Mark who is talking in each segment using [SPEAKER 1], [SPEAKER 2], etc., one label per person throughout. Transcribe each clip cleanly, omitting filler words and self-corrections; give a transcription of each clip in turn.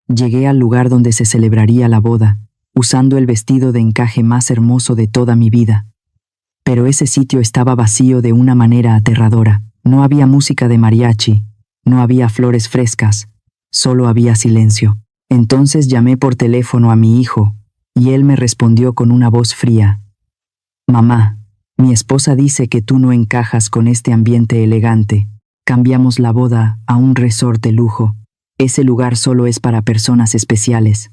[SPEAKER 1] Llegué al lugar donde se celebraría la boda, usando el vestido de encaje más hermoso de toda mi vida. Pero ese sitio estaba vacío de una manera aterradora. No había música de mariachi, no había flores frescas, solo había silencio. Entonces llamé por teléfono a mi hijo, y él me respondió con una voz fría. Mamá, mi esposa dice que tú no encajas con este ambiente elegante. Cambiamos la boda a un resort de lujo. Ese lugar solo es para personas especiales.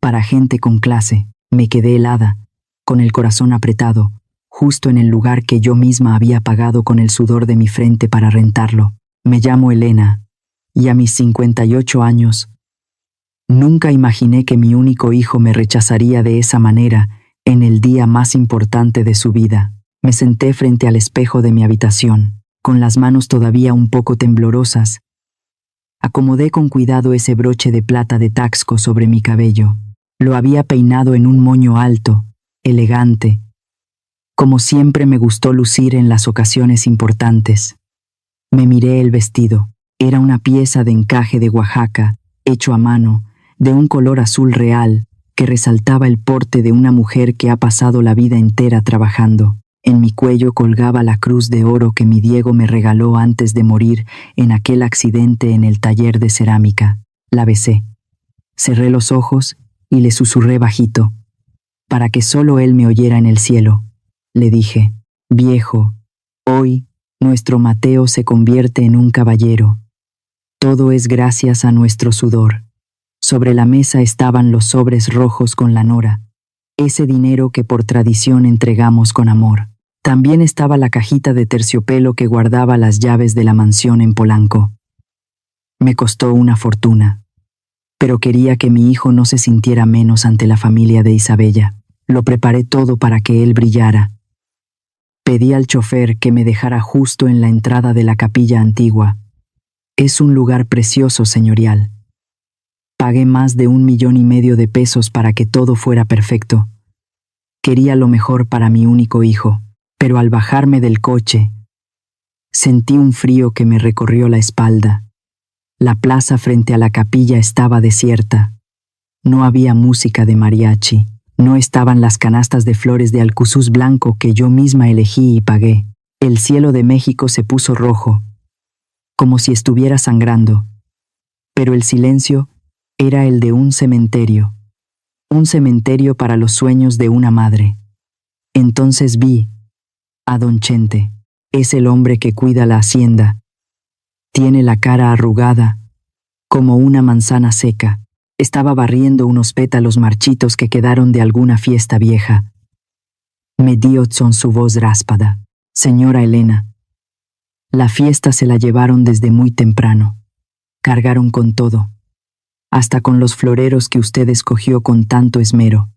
[SPEAKER 1] Para gente con clase. Me quedé helada, con el corazón apretado, justo en el lugar que yo misma había pagado con el sudor de mi frente para rentarlo. Me llamo Elena, y a mis 58 años, nunca imaginé que mi único hijo me rechazaría de esa manera en el día más importante de su vida. Me senté frente al espejo de mi habitación, con las manos todavía un poco temblorosas. Acomodé con cuidado ese broche de plata de Taxco sobre mi cabello. Lo había peinado en un moño alto, elegante, como siempre me gustó lucir en las ocasiones importantes. Me miré el vestido. Era una pieza de encaje de Oaxaca, hecho a mano, de un color azul real, que resaltaba el porte de una mujer que ha pasado la vida entera trabajando. En mi cuello colgaba la cruz de oro que mi Diego me regaló antes de morir en aquel accidente en el taller de cerámica. La besé. Cerré los ojos y le susurré bajito, para que solo él me oyera en el cielo. Le dije, viejo, hoy nuestro Mateo se convierte en un caballero. Todo es gracias a nuestro sudor. Sobre la mesa estaban los sobres rojos con la nora, ese dinero que por tradición entregamos con amor. También estaba la cajita de terciopelo que guardaba las llaves de la mansión en Polanco. Me costó una fortuna, pero quería que mi hijo no se sintiera menos ante la familia de Isabella. Lo preparé todo para que él brillara. Pedí al chofer que me dejara justo en la entrada de la capilla antigua. Es un lugar precioso, señorial. Pagué más de 1,5 millones de pesos para que todo fuera perfecto. Quería lo mejor para mi único hijo, pero al bajarme del coche, sentí un frío que me recorrió la espalda. La plaza frente a la capilla estaba desierta. No había música de mariachi. No estaban las canastas de flores de alcuzuz blanco que yo misma elegí y pagué. El cielo de México se puso rojo, como si estuviera sangrando. Pero el silencio era el de un cementerio para los sueños de una madre. Entonces vi a don Chente. Es el hombre que cuida la hacienda. Tiene la cara arrugada, como una manzana seca. Estaba barriendo unos pétalos marchitos que quedaron de alguna fiesta vieja. Me dio con su voz ráspada. Señora Elena, la fiesta se la llevaron desde muy temprano. Cargaron con todo, hasta con los floreros que usted escogió con tanto esmero.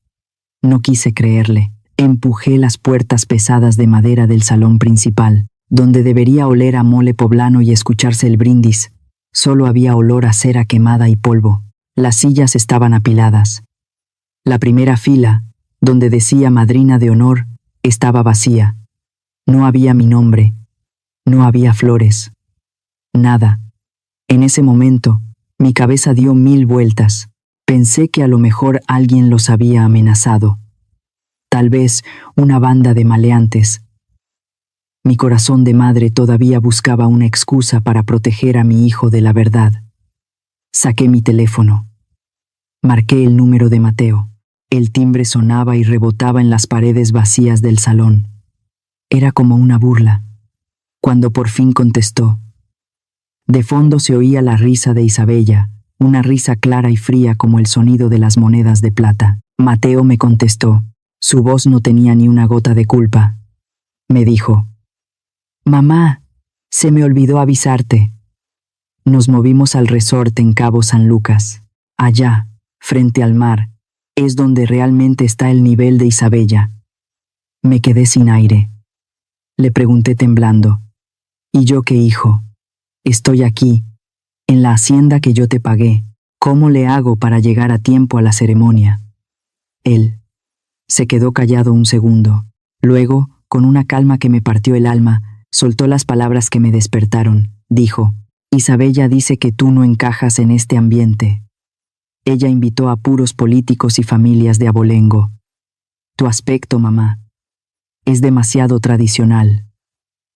[SPEAKER 1] No quise creerle. Empujé las puertas pesadas de madera del salón principal, donde debería oler a mole poblano y escucharse el brindis. Solo había olor a cera quemada y polvo. Las sillas estaban apiladas. La primera fila, donde decía madrina de honor, estaba vacía. No había mi nombre. No había flores. Nada. En ese momento, mi cabeza dio 1000 vueltas. Pensé que a lo mejor alguien los había amenazado. Tal vez una banda de maleantes. Mi corazón de madre todavía buscaba una excusa para proteger a mi hijo de la verdad. Saqué mi teléfono. Marqué el número de Mateo. El timbre sonaba y rebotaba en las paredes vacías del salón. Era como una burla. Cuando por fin contestó, de fondo se oía la risa de Isabella, una risa clara y fría como el sonido de las monedas de plata. Mateo me contestó. Su voz no tenía ni una gota de culpa. Me dijo, «Mamá, se me olvidó avisarte». Nos movimos al resort en Cabo San Lucas. Allá, frente al mar, es donde realmente está el nivel de Isabella. Me quedé sin aire. Le pregunté temblando, «¿Y yo qué, hijo? Estoy aquí, en la hacienda que yo te pagué. ¿Cómo le hago para llegar a tiempo a la ceremonia?» Él se quedó callado un segundo. Luego, con una calma que me partió el alma, soltó las palabras que me despertaron. Dijo, «Isabella dice que tú no encajas en este ambiente. Ella invitó a puros políticos y familias de abolengo. Tu aspecto, mamá, es demasiado tradicional.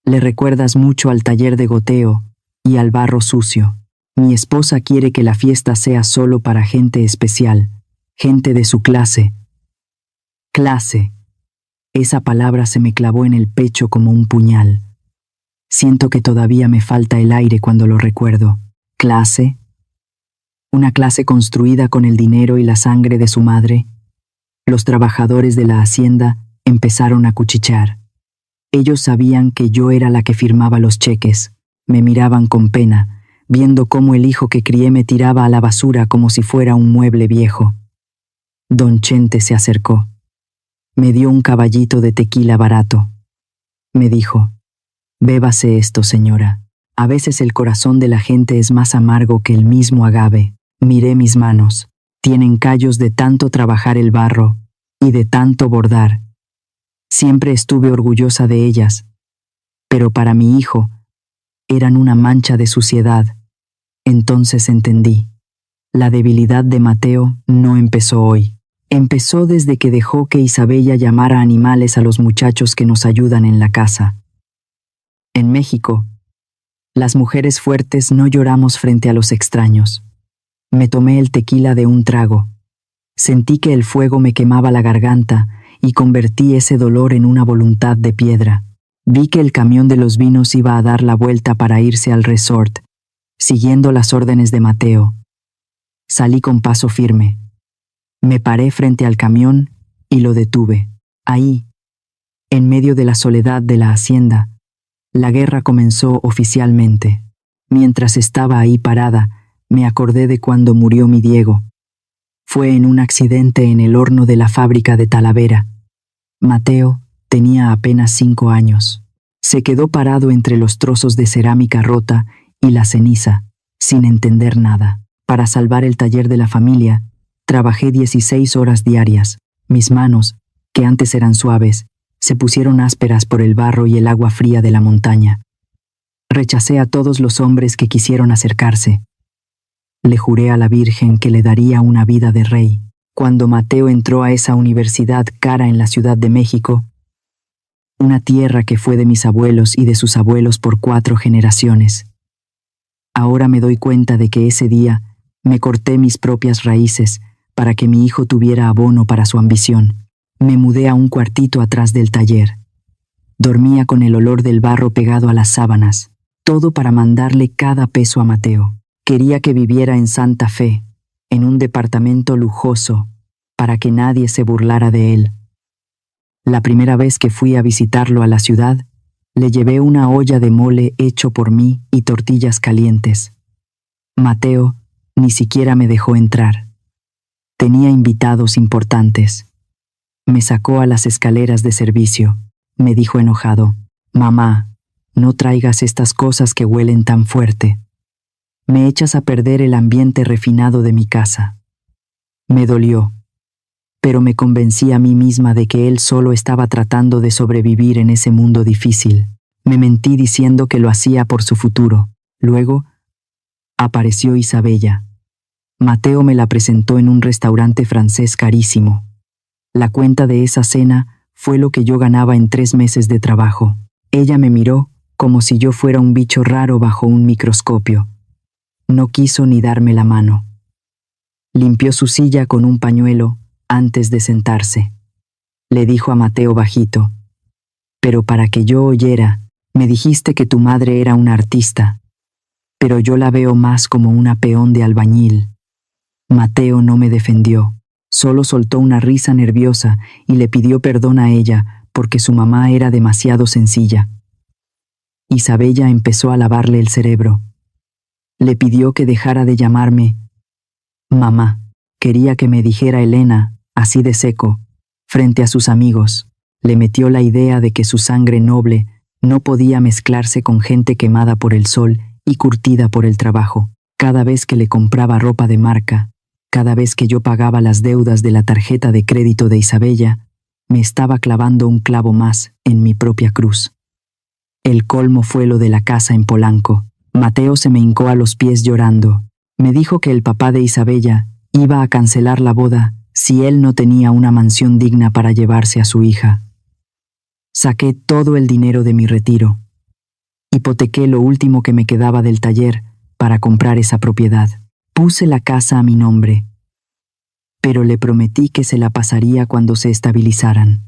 [SPEAKER 1] Le recuerdas mucho al taller de goteo y al barro sucio. Mi esposa quiere que la fiesta sea solo para gente especial, gente de su clase. Clase. Esa palabra se me clavó en el pecho como un puñal. Siento que todavía me falta el aire cuando lo recuerdo. ¿Clase? Una clase construida con el dinero y la sangre de su madre. Los trabajadores de la hacienda empezaron a cuchichear. Ellos sabían que yo era la que firmaba los cheques. Me miraban con pena, viendo cómo el hijo que crié me tiraba a la basura como si fuera un mueble viejo. Don Chente se acercó. Me dio un caballito de tequila barato. Me dijo, bébase esto, señora. A veces el corazón de la gente es más amargo que el mismo agave. Miré mis manos. Tienen callos de tanto trabajar el barro y de tanto bordar. Siempre estuve orgullosa de ellas, pero para mi hijo eran una mancha de suciedad. Entonces entendí. La debilidad de Mateo no empezó hoy. Empezó desde que dejó que Isabella llamara animales a los muchachos que nos ayudan en la casa. En México, las mujeres fuertes no lloramos frente a los extraños. Me tomé el tequila de un trago. Sentí que el fuego me quemaba la garganta y convertí ese dolor en una voluntad de piedra. Vi que el camión de los vinos iba a dar la vuelta para irse al resort, siguiendo las órdenes de Mateo. Salí con paso firme. Me paré frente al camión y lo detuve. Ahí, en medio de la soledad de la hacienda, la guerra comenzó oficialmente. Mientras estaba ahí parada, me acordé de cuando murió mi Diego. Fue en un accidente en el horno de la fábrica de Talavera. Mateo tenía apenas 5 años. Se quedó parado entre los trozos de cerámica rota y la ceniza, sin entender nada. Para salvar el taller de la familia, trabajé 16 horas diarias. Mis manos, que antes eran suaves, se pusieron ásperas por el barro y el agua fría de la montaña. Rechacé a todos los hombres que quisieron acercarse. Le juré a la Virgen que le daría una vida de rey. Cuando Mateo entró a esa universidad cara en la Ciudad de México, una tierra que fue de mis abuelos y de sus abuelos por 4 generaciones. Ahora me doy cuenta de que ese día me corté mis propias raíces para que mi hijo tuviera abono para su ambición. Me mudé a un cuartito atrás del taller. Dormía con el olor del barro pegado a las sábanas, todo para mandarle cada peso a Mateo. Quería que viviera en Santa Fe, en un departamento lujoso, para que nadie se burlara de él. La primera vez que fui a visitarlo a la ciudad, le llevé una olla de mole hecho por mí y tortillas calientes. Mateo ni siquiera me dejó entrar. Tenía invitados importantes. Me sacó a las escaleras de servicio. Me dijo enojado, «Mamá, no traigas estas cosas que huelen tan fuerte. Me echas a perder el ambiente refinado de mi casa». Me dolió, pero me convencí a mí misma de que él solo estaba tratando de sobrevivir en ese mundo difícil. Me mentí diciendo que lo hacía por su futuro. Luego, apareció Isabella. Mateo me la presentó en un restaurante francés carísimo. La cuenta de esa cena fue lo que yo ganaba en 3 meses de trabajo. Ella me miró como si yo fuera un bicho raro bajo un microscopio. No quiso ni darme la mano. Limpió su silla con un pañuelo antes de sentarse. Le dijo a Mateo bajito, «Pero para que yo oyera, me dijiste que tu madre era una artista, pero yo la veo más como una peón de albañil». Mateo no me defendió, solo soltó una risa nerviosa y le pidió perdón a ella porque su mamá era demasiado sencilla. Isabella empezó a lavarle el cerebro. Le pidió que dejara de llamarme mamá. Quería que me dijera Elena, así de seco, frente a sus amigos. Le metió la idea de que su sangre noble no podía mezclarse con gente quemada por el sol y curtida por el trabajo. Cada vez que le compraba ropa de marca, cada vez que yo pagaba las deudas de la tarjeta de crédito de Isabella, me estaba clavando un clavo más en mi propia cruz. El colmo fue lo de la casa en Polanco. Mateo se me hincó a los pies llorando. Me dijo que el papá de Isabella Iba a cancelar la boda si él no tenía una mansión digna para llevarse a su hija. Saqué todo el dinero de mi retiro. Hipotequé lo último que me quedaba del taller para comprar esa propiedad. Puse la casa a mi nombre, pero le prometí que se la pasaría cuando se estabilizaran.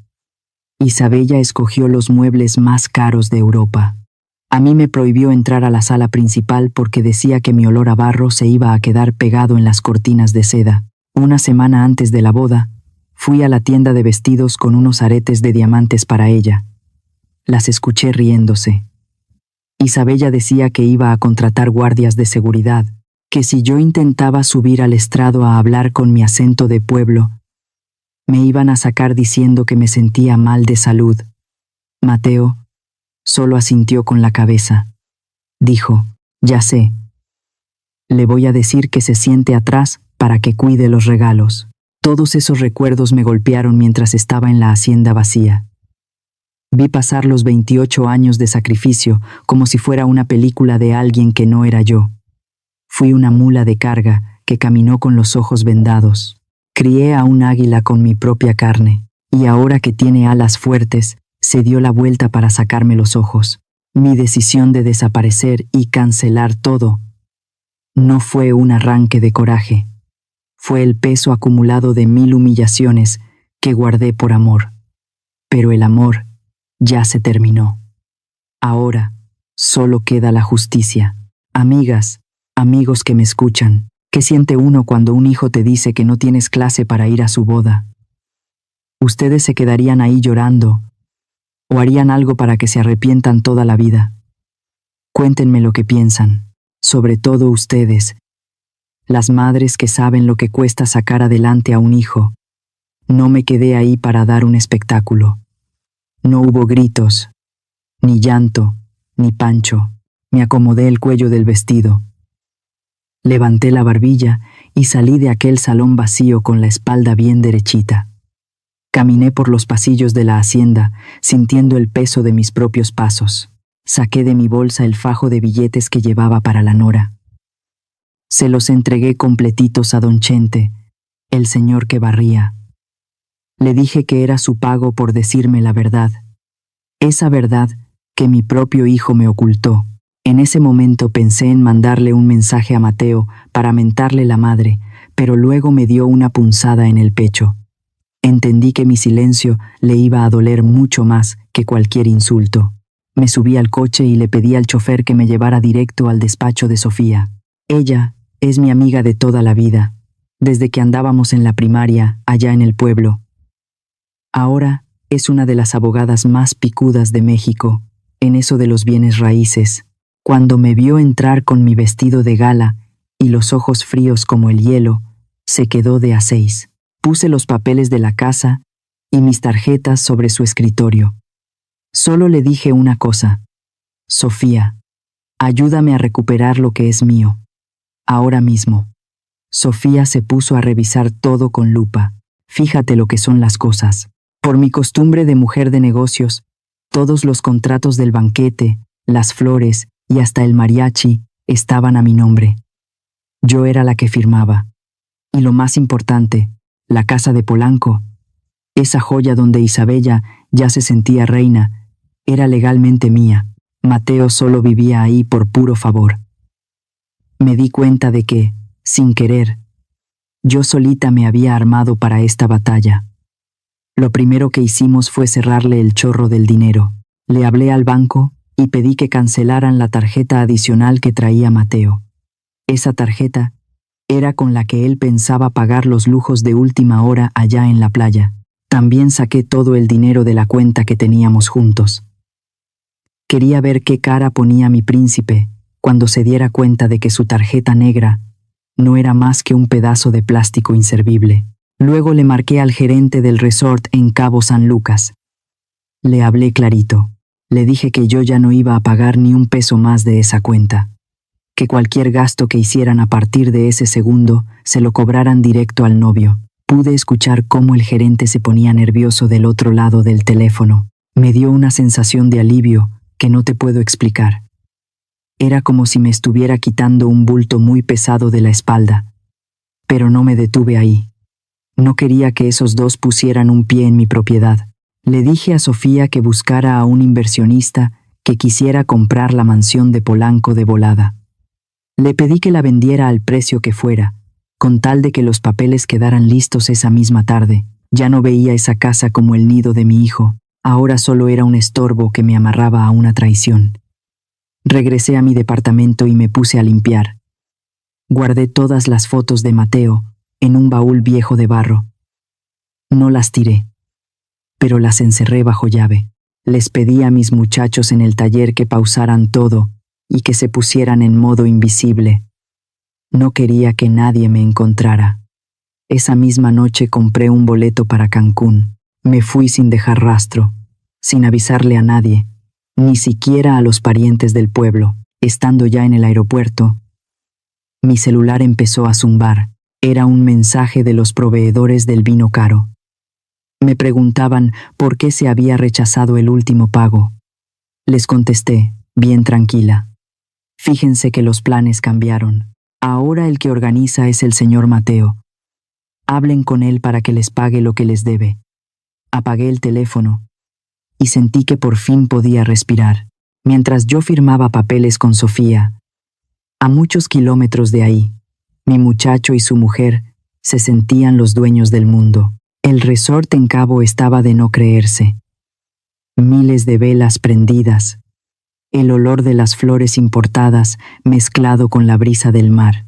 [SPEAKER 1] Isabella escogió los muebles más caros de Europa. A mí me prohibió entrar a la sala principal porque decía que mi olor a barro se iba a quedar pegado en las cortinas de seda. Una semana antes de la boda, fui a la tienda de vestidos con unos aretes de diamantes para ella. Las escuché riéndose. Isabella decía que iba a contratar guardias de seguridad, que si yo intentaba subir al estrado a hablar con mi acento de pueblo, me iban a sacar diciendo que me sentía mal de salud. Mateo solo asintió con la cabeza. Dijo, ya sé. Le voy a decir que se siente atrás para que cuide los regalos. Todos esos recuerdos me golpearon mientras estaba en la hacienda vacía. Vi pasar los 28 años de sacrificio como si fuera una película de alguien que no era yo. Fui una mula de carga que caminó con los ojos vendados. Crié a un águila con mi propia carne, y ahora que tiene alas fuertes, se dio la vuelta para sacarme los ojos. Mi decisión de desaparecer y cancelar todo no fue un arranque de coraje. Fue el peso acumulado de 1000 humillaciones que guardé por amor. Pero el amor ya se terminó. Ahora solo queda la justicia. Amigas, amigos que me escuchan, ¿qué siente uno cuando un hijo te dice que no tienes clase para ir a su boda? ¿Ustedes se quedarían ahí llorando o harían algo para que se arrepientan toda la vida? Cuéntenme lo que piensan, sobre todo ustedes, las madres que saben lo que cuesta sacar adelante a un hijo. No me quedé ahí para dar un espectáculo. No hubo gritos, ni llanto, ni pancho. Me acomodé el cuello del vestido. Levanté la barbilla y salí de aquel salón vacío con la espalda bien derechita. Caminé por los pasillos de la hacienda, sintiendo el peso de mis propios pasos. Saqué de mi bolsa el fajo de billetes que llevaba para la nora. Se los entregué completitos a don Chente, el señor que barría. Le dije que era su pago por decirme la verdad. Esa verdad que mi propio hijo me ocultó. En ese momento pensé en mandarle un mensaje a Mateo para mentarle la madre, pero luego me dio una punzada en el pecho. Entendí que mi silencio le iba a doler mucho más que cualquier insulto. Me subí al coche y le pedí al chofer que me llevara directo al despacho de Sofía. Ella es mi amiga de toda la vida, desde que andábamos en la primaria allá en el pueblo. Ahora es una de las abogadas más picudas de México en eso de los bienes raíces. Cuando me vio entrar con mi vestido de gala y los ojos fríos como el hielo, se quedó de a 6. Puse los papeles de la casa y mis tarjetas sobre su escritorio. Solo le dije una cosa: Sofía, ayúdame a recuperar lo que es mío. Ahora mismo. Sofía se puso a revisar todo con lupa. Fíjate lo que son las cosas. Por mi costumbre de mujer de negocios, todos los contratos del banquete, las flores y hasta el mariachi estaban a mi nombre. Yo era la que firmaba. Y lo más importante, la casa de Polanco, esa joya donde Isabella ya se sentía reina, era legalmente mía. Mateo solo vivía ahí por puro favor. Me di cuenta de que, sin querer, yo solita me había armado para esta batalla. Lo primero que hicimos fue cerrarle el chorro del dinero. Le hablé al banco y pedí que cancelaran la tarjeta adicional que traía Mateo. Esa tarjeta era con la que él pensaba pagar los lujos de última hora allá en la playa. También saqué todo el dinero de la cuenta que teníamos juntos. Quería ver qué cara ponía mi príncipe cuando se diera cuenta de que su tarjeta negra no era más que un pedazo de plástico inservible. Luego le marqué al gerente del resort en Cabo San Lucas. Le hablé clarito. Le dije que yo ya no iba a pagar ni un peso más de esa cuenta, que cualquier gasto que hicieran a partir de ese segundo se lo cobraran directo al novio. Pude escuchar cómo el gerente se ponía nervioso del otro lado del teléfono. Me dio una sensación de alivio que no te puedo explicar. Era como si me estuviera quitando un bulto muy pesado de la espalda. Pero no me detuve ahí. No quería que esos dos pusieran un pie en mi propiedad. Le dije a Sofía que buscara a un inversionista que quisiera comprar la mansión de Polanco de volada. Le pedí que la vendiera al precio que fuera, con tal de que los papeles quedaran listos esa misma tarde. Ya no veía esa casa como el nido de mi hijo, ahora solo era un estorbo que me amarraba a una traición. Regresé a mi departamento y me puse a limpiar. Guardé todas las fotos de Mateo en un baúl viejo de barro. No las tiré, pero las encerré bajo llave. Les pedí a mis muchachos en el taller que pausaran todo y que se pusieran en modo invisible. No quería que nadie me encontrara. Esa misma noche compré un boleto para Cancún. Me fui sin dejar rastro, sin avisarle a nadie, ni siquiera a los parientes del pueblo. Estando ya en el aeropuerto, mi celular empezó a zumbar. Era un mensaje de los proveedores del vino caro. Me preguntaban por qué se había rechazado el último pago. Les contesté, bien tranquila. Fíjense que los planes cambiaron. Ahora el que organiza es el señor Mateo. Hablen con él para que les pague lo que les debe. Apagué el teléfono y sentí que por fin podía respirar, mientras yo firmaba papeles con Sofía. A muchos kilómetros de ahí, mi muchacho y su mujer se sentían los dueños del mundo. El resort en Cabo estaba de no creerse. Miles de velas prendidas, el olor de las flores importadas mezclado con la brisa del mar.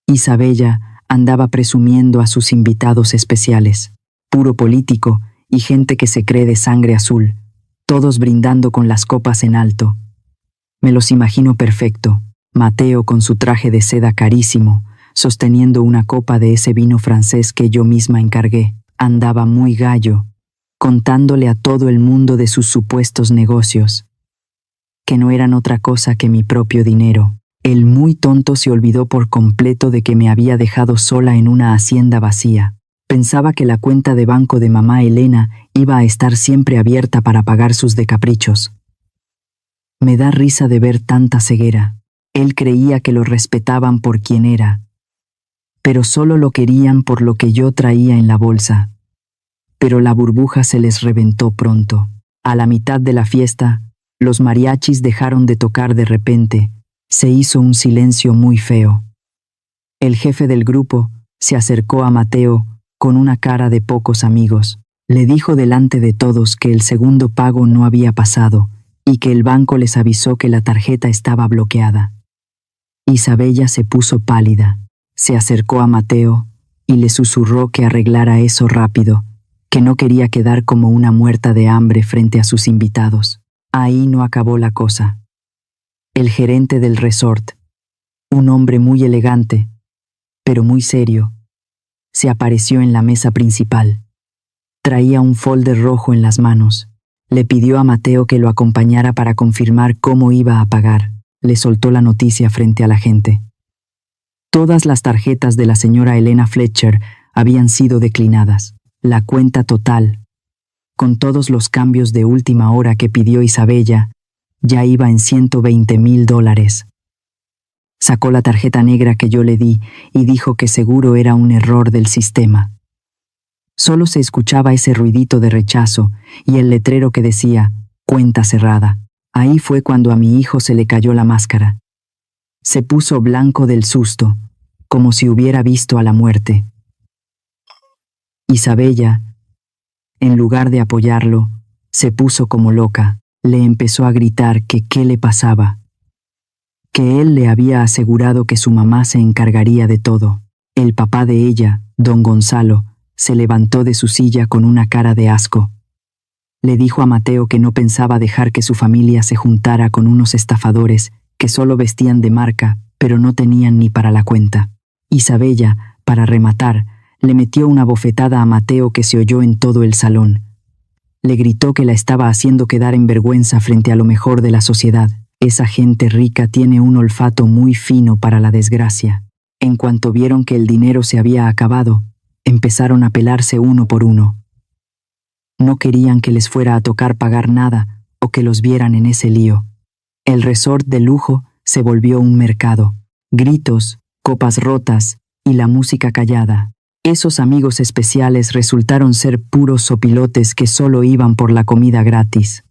[SPEAKER 1] Isabella andaba presumiendo a sus invitados especiales, puro político y gente que se cree de sangre azul, todos brindando con las copas en alto. Me los imagino perfecto, Mateo con su traje de seda carísimo, sosteniendo una copa de ese vino francés que yo misma encargué. Andaba muy gallo, contándole a todo el mundo de sus supuestos negocios, que no eran otra cosa que mi propio dinero. El muy tonto se olvidó por completo de que me había dejado sola en una hacienda vacía. Pensaba que la cuenta de banco de mamá Elena iba a estar siempre abierta para pagar sus decaprichos. Me da risa de ver tanta ceguera. Él creía que lo respetaban por quien era, pero solo lo querían por lo que yo traía en la bolsa. Pero la burbuja se les reventó pronto. A la mitad de la fiesta, los mariachis dejaron de tocar de repente. Se hizo un silencio muy feo. El jefe del grupo se acercó a Mateo con una cara de pocos amigos. Le dijo delante de todos que el segundo pago no había pasado y que el banco les avisó que la tarjeta estaba bloqueada. Isabella se puso pálida. Se acercó a Mateo y le susurró que arreglara eso rápido, que no quería quedar como una muerta de hambre frente a sus invitados. Ahí no acabó la cosa. El gerente del resort, un hombre muy elegante, pero muy serio, se apareció en la mesa principal. Traía un folder rojo en las manos. Le pidió a Mateo que lo acompañara para confirmar cómo iba a pagar. Le soltó la noticia frente a la gente. Todas las tarjetas de la señora Elena Fletcher habían sido declinadas. La cuenta total, con todos los cambios de última hora que pidió Isabella, ya iba en $120,000. Sacó la tarjeta negra que yo le di y dijo que seguro era un error del sistema. Solo se escuchaba ese ruidito de rechazo y el letrero que decía «Cuenta cerrada». Ahí fue cuando a mi hijo se le cayó la máscara. Se puso blanco del susto, como si hubiera visto a la muerte. Isabella, en lugar de apoyarlo, se puso como loca. Le empezó a gritar que qué le pasaba, que él le había asegurado que su mamá se encargaría de todo. El papá de ella, don Gonzalo, se levantó de su silla con una cara de asco. Le dijo a Mateo que no pensaba dejar que su familia se juntara con unos estafadores que solo vestían de marca, pero no tenían ni para la cuenta. Isabella, para rematar, le metió una bofetada a Mateo que se oyó en todo el salón. Le gritó que la estaba haciendo quedar en vergüenza frente a lo mejor de la sociedad. Esa gente rica tiene un olfato muy fino para la desgracia. En cuanto vieron que el dinero se había acabado, empezaron a pelarse uno por uno. No querían que les fuera a tocar pagar nada o que los vieran en ese lío. El resort de lujo se volvió un mercado. Gritos, copas rotas y la música callada. Esos amigos especiales resultaron ser puros sopilotes que solo iban por la comida gratis.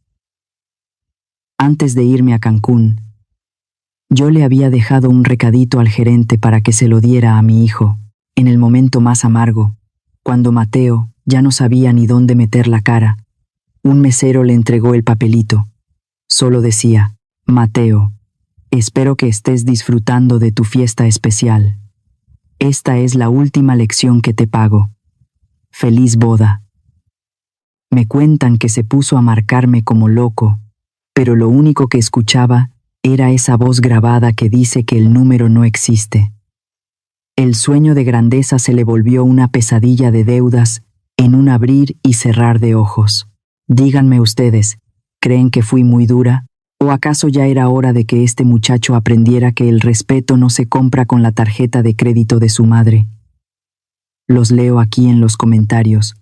[SPEAKER 1] Antes de irme a Cancún, yo le había dejado un recadito al gerente para que se lo diera a mi hijo, en el momento más amargo, cuando Mateo ya no sabía ni dónde meter la cara. Un mesero le entregó el papelito. Solo decía: Mateo, espero que estés disfrutando de tu fiesta especial. Esta es la última lección que te pago. Feliz boda. Me cuentan que se puso a marcarme como loco, pero lo único que escuchaba era esa voz grabada que dice que el número no existe. El sueño de grandeza se le volvió una pesadilla de deudas en un abrir y cerrar de ojos. Díganme ustedes, ¿creen que fui muy dura? ¿O acaso ya era hora de que este muchacho aprendiera que el respeto no se compra con la tarjeta de crédito de su madre? Los leo aquí en los comentarios,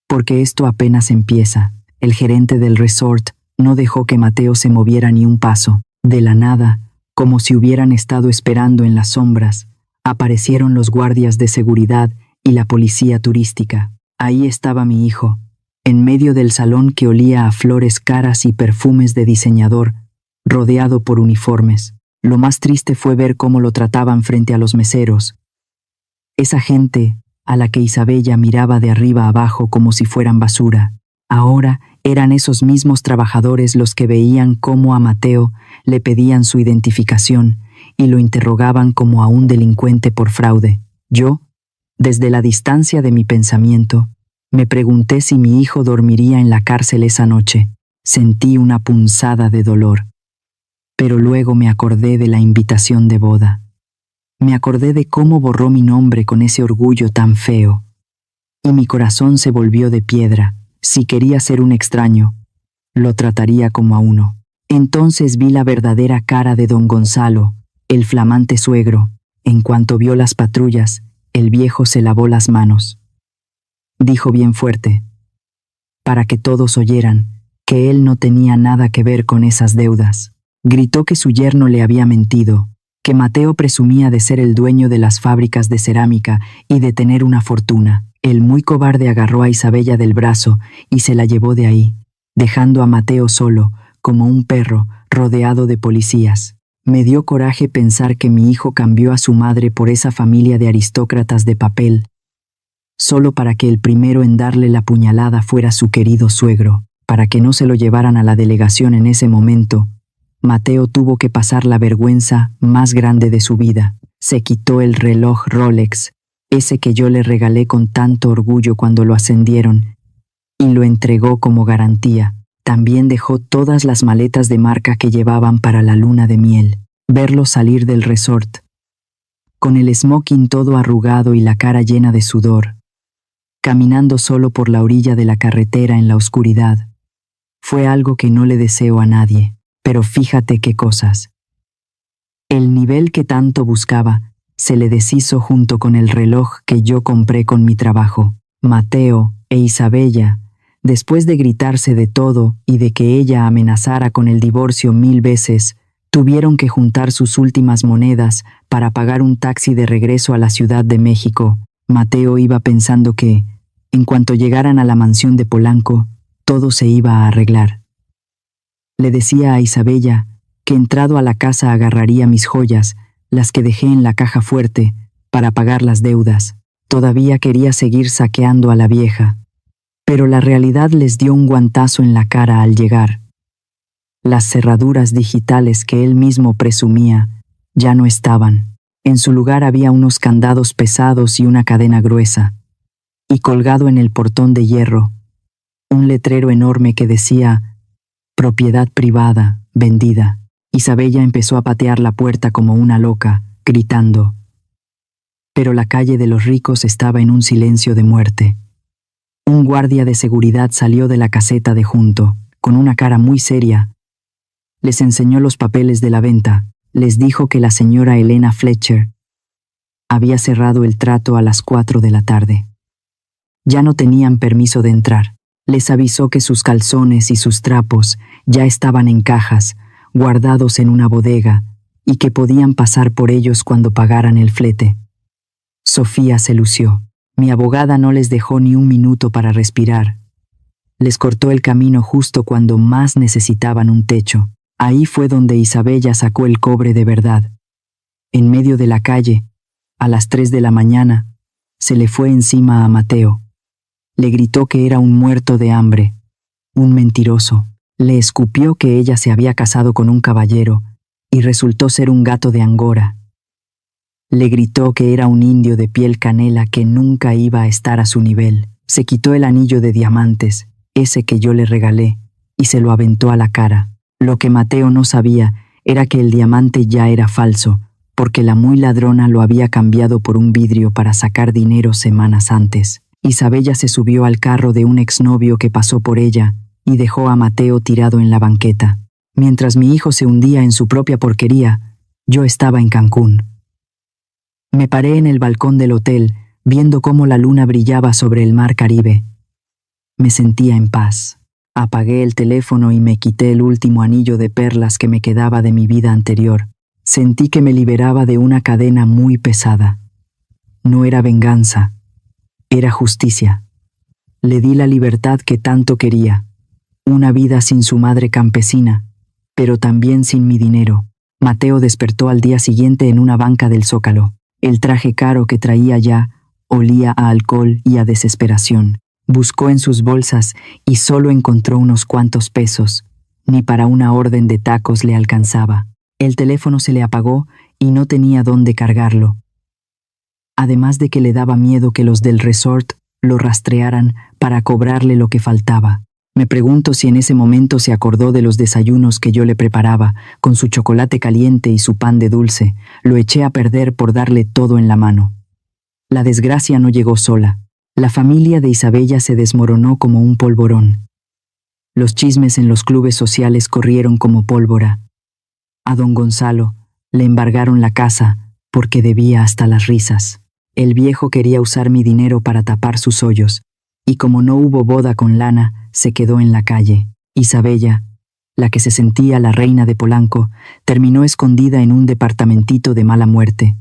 [SPEAKER 1] porque esto apenas empieza. El gerente del resort no dejó que Mateo se moviera ni un paso. De la nada, como si hubieran estado esperando en las sombras, aparecieron los guardias de seguridad y la policía turística. Ahí estaba mi hijo, en medio del salón que olía a flores caras y perfumes de diseñador, rodeado por uniformes. Lo más triste fue ver cómo lo trataban frente a los meseros. Esa gente a la que Isabella miraba de arriba abajo como si fueran basura. Ahora eran esos mismos trabajadores los que veían cómo a Mateo le pedían su identificación y lo interrogaban como a un delincuente por fraude. Yo, desde la distancia de mi pensamiento, me pregunté si mi hijo dormiría en la cárcel esa noche. Sentí una punzada de dolor. Pero luego me acordé de la invitación de boda. Me acordé de cómo borró mi nombre con ese orgullo tan feo. Y mi corazón se volvió de piedra. Si quería ser un extraño, lo trataría como a uno. Entonces vi la verdadera cara de don Gonzalo, el flamante suegro. En cuanto vio las patrullas, el viejo se lavó las manos. Dijo bien fuerte, para que todos oyeran, que él no tenía nada que ver con esas deudas. Gritó que su yerno le había mentido, que Mateo presumía de ser el dueño de las fábricas de cerámica y de tener una fortuna. El muy cobarde agarró a Isabella del brazo y se la llevó de ahí, dejando a Mateo solo, como un perro, rodeado de policías. Me dio coraje pensar que mi hijo cambió a su madre por esa familia de aristócratas de papel, solo para que el primero en darle la puñalada fuera su querido suegro. Para que no se lo llevaran a la delegación en ese momento, Mateo tuvo que pasar la vergüenza más grande de su vida. Se quitó el reloj Rolex, ese que yo le regalé con tanto orgullo cuando lo ascendieron, y lo entregó como garantía. También dejó todas las maletas de marca que llevaban para la luna de miel. Verlo salir del resort, con el smoking todo arrugado y la cara llena de sudor, caminando solo por la orilla de la carretera en la oscuridad, fue algo que no le deseo a nadie. Pero fíjate qué cosas. El nivel que tanto buscaba se le deshizo junto con el reloj que yo compré con mi trabajo. Mateo e Isabella, después de gritarse de todo y de que ella amenazara con el divorcio 1000 veces, tuvieron que juntar sus últimas monedas para pagar un taxi de regreso a la Ciudad de México. Mateo iba pensando que, en cuanto llegaran a la mansión de Polanco, todo se iba a arreglar. Le decía a Isabella que entrado a la casa agarraría mis joyas, las que dejé en la caja fuerte, para pagar las deudas. Todavía quería seguir saqueando a la vieja, pero la realidad les dio un guantazo en la cara al llegar. Las cerraduras digitales que él mismo presumía ya no estaban. En su lugar había unos candados pesados y una cadena gruesa, y colgado en el portón de hierro, un letrero enorme que decía «Propiedad privada, vendida». Isabella empezó a patear la puerta como una loca, gritando. Pero la calle de los ricos estaba en un silencio de muerte. Un guardia de seguridad salió de la caseta de junto, con una cara muy seria. Les enseñó los papeles de la venta. Les dijo que la señora Elena Fletcher había cerrado el trato a las 4 de la tarde. Ya no tenían permiso de entrar. Les avisó que sus calzones y sus trapos ya estaban en cajas, guardados en una bodega, y que podían pasar por ellos cuando pagaran el flete. Sofía se lució. Mi abogada no les dejó ni un minuto para respirar. Les cortó el camino justo cuando más necesitaban un techo. Ahí fue donde Isabella sacó el cobre de verdad. En medio de la calle, a las 3 de la mañana, se le fue encima a Mateo. Le gritó que era un muerto de hambre, un mentiroso. Le escupió que ella se había casado con un caballero y resultó ser un gato de Angora. Le gritó que era un indio de piel canela que nunca iba a estar a su nivel. Se quitó el anillo de diamantes, ese que yo le regalé, y se lo aventó a la cara. Lo que Mateo no sabía era que el diamante ya era falso, porque la muy ladrona lo había cambiado por un vidrio para sacar dinero semanas antes. Isabella se subió al carro de un exnovio que pasó por ella y dejó a Mateo tirado en la banqueta. Mientras mi hijo se hundía en su propia porquería, yo estaba en Cancún. Me paré en el balcón del hotel, viendo cómo la luna brillaba sobre el mar Caribe. Me sentía en paz. Apagué el teléfono y me quité el último anillo de perlas que me quedaba de mi vida anterior. Sentí que me liberaba de una cadena muy pesada. No era venganza, era justicia. Le di la libertad que tanto quería, una vida sin su madre campesina, pero también sin mi dinero. Mateo despertó al día siguiente en una banca del Zócalo. El traje caro que traía ya olía a alcohol y a desesperación. Buscó en sus bolsas y solo encontró unos cuantos pesos. Ni para una orden de tacos le alcanzaba. El teléfono se le apagó y no tenía dónde cargarlo. Además de que le daba miedo que los del resort lo rastrearan para cobrarle lo que faltaba. Me pregunto si en ese momento se acordó de los desayunos que yo le preparaba, con su chocolate caliente y su pan de dulce. Lo eché a perder por darle todo en la mano. La desgracia no llegó sola. La familia de Isabella se desmoronó como un polvorón. Los chismes en los clubes sociales corrieron como pólvora. A don Gonzalo le embargaron la casa porque debía hasta las risas. El viejo quería usar mi dinero para tapar sus hoyos, y como no hubo boda con lana, se quedó en la calle. Isabella, la que se sentía la reina de Polanco, terminó escondida en un departamentito de mala muerte,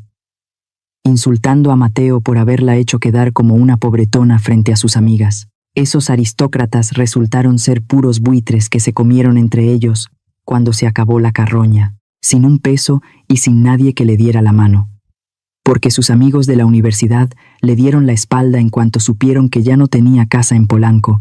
[SPEAKER 1] insultando a Mateo por haberla hecho quedar como una pobretona frente a sus amigas. Esos aristócratas resultaron ser puros buitres que se comieron entre ellos cuando se acabó la carroña, sin un peso y sin nadie que le diera la mano. Porque sus amigos de la universidad le dieron la espalda en cuanto supieron que ya no tenía casa en Polanco.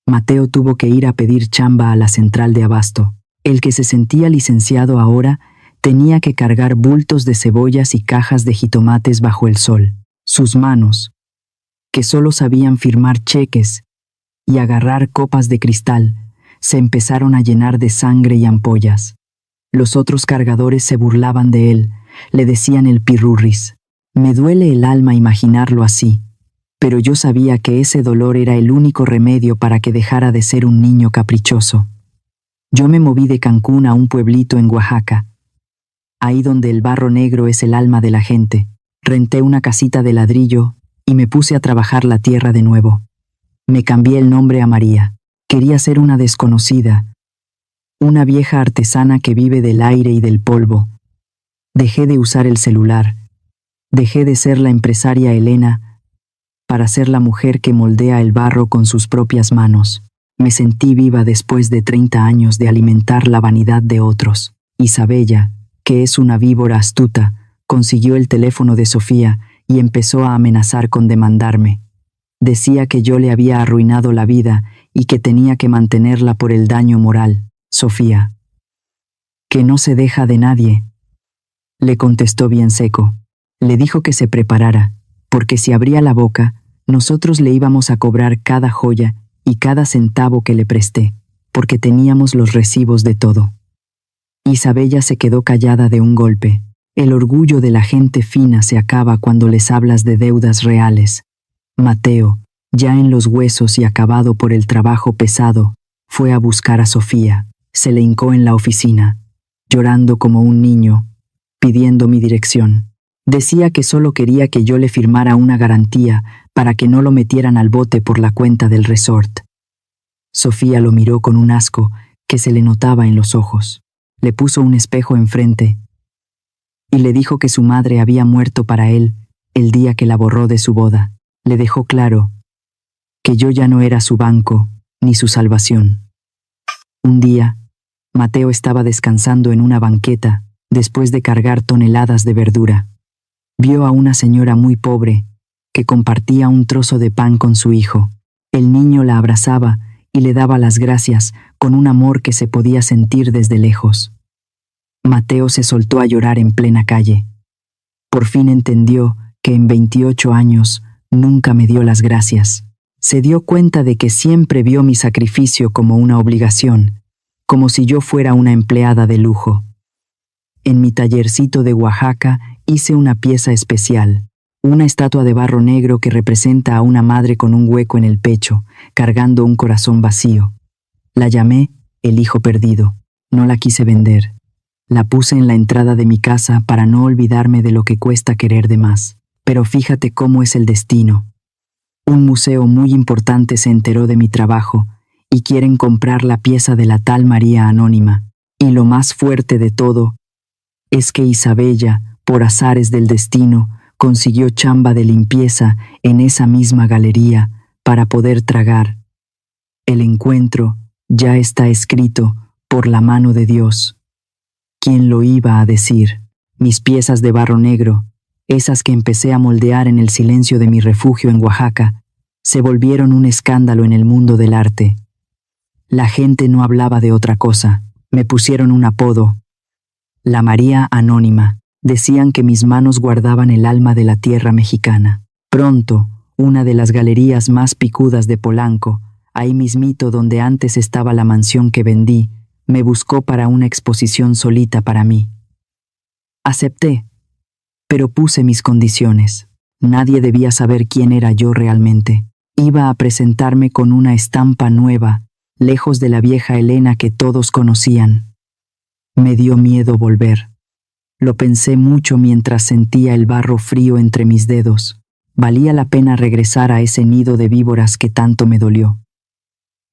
[SPEAKER 1] Mateo tuvo que ir a pedir chamba a la central de abasto. El que se sentía licenciado ahora tenía que cargar bultos de cebollas y cajas de jitomates bajo el sol. Sus manos, que solo sabían firmar cheques y agarrar copas de cristal, se empezaron a llenar de sangre y ampollas. Los otros cargadores se burlaban de él, le decían el pirurris. Me duele el alma imaginarlo así, pero yo sabía que ese dolor era el único remedio para que dejara de ser un niño caprichoso. Yo me moví de Cancún a un pueblito en Oaxaca, ahí donde el barro negro es el alma de la gente. Renté una casita de ladrillo y me puse a trabajar la tierra de nuevo. Me cambié el nombre a María. Quería ser una desconocida, una vieja artesana que vive del aire y del polvo. Dejé de usar el celular. Dejé de ser la empresaria Elena para ser la mujer que moldea el barro con sus propias manos. Me sentí viva después de 30 años de alimentar la vanidad de otros. Isabella, que es una víbora astuta, consiguió el teléfono de Sofía y empezó a amenazar con demandarme. Decía que yo le había arruinado la vida y que tenía que mantenerla por el daño moral. Sofía, que no se deja de nadie, le contestó bien seco. Le dijo que se preparara, porque si abría la boca, nosotros le íbamos a cobrar cada joya y cada centavo que le presté, porque teníamos los recibos de todo. Isabella se quedó callada de un golpe. El orgullo de la gente fina se acaba cuando les hablas de deudas reales. Mateo, ya en los huesos y acabado por el trabajo pesado, fue a buscar a Sofía. Se le hincó en la oficina, llorando como un niño, pidiendo mi dirección. Decía que solo quería que yo le firmara una garantía para que no lo metieran al bote por la cuenta del resort. Sofía lo miró con un asco que se le notaba en los ojos. Le puso un espejo enfrente y le dijo que su madre había muerto para él el día que la borró de su boda. Le dejó claro que yo ya no era su banco ni su salvación. Un día, Mateo estaba descansando en una banqueta después de cargar toneladas de verdura. Vio a una señora muy pobre que compartía un trozo de pan con su hijo. El niño la abrazaba y le daba las gracias con un amor que se podía sentir desde lejos. Mateo se soltó a llorar en plena calle. Por fin entendió que en 28 años nunca me dio las gracias. Se dio cuenta de que siempre vio mi sacrificio como una obligación, como si yo fuera una empleada de lujo. En mi tallercito de Oaxaca hice una pieza especial, una estatua de barro negro que representa a una madre con un hueco en el pecho, cargando un corazón vacío. La llamé el hijo perdido. No la quise vender. La puse en la entrada de mi casa para no olvidarme de lo que cuesta querer de más. Pero fíjate cómo es el destino. Un museo muy importante se enteró de mi trabajo y quieren comprar la pieza de la tal María Anónima. Y lo más fuerte de todo es que Isabella, por azares del destino, consiguió chamba de limpieza en esa misma galería para poder tragar. El encuentro ya está escrito por la mano de Dios. ¿Quién lo iba a decir? Mis piezas de barro negro, esas que empecé a moldear en el silencio de mi refugio en Oaxaca, se volvieron un escándalo en el mundo del arte. La gente no hablaba de otra cosa. Me pusieron un apodo: la María Anónima. Decían que mis manos guardaban el alma de la tierra mexicana. Pronto, una de las galerías más picudas de Polanco, ahí mismito donde antes estaba la mansión que vendí, me buscó para una exposición solita para mí. Acepté, pero puse mis condiciones. Nadie debía saber quién era yo realmente. Iba a presentarme con una estampa nueva, lejos de la vieja Elena que todos conocían. Me dio miedo volver. Lo pensé mucho mientras sentía el barro frío entre mis dedos. Valía la pena regresar a ese nido de víboras que tanto me dolió.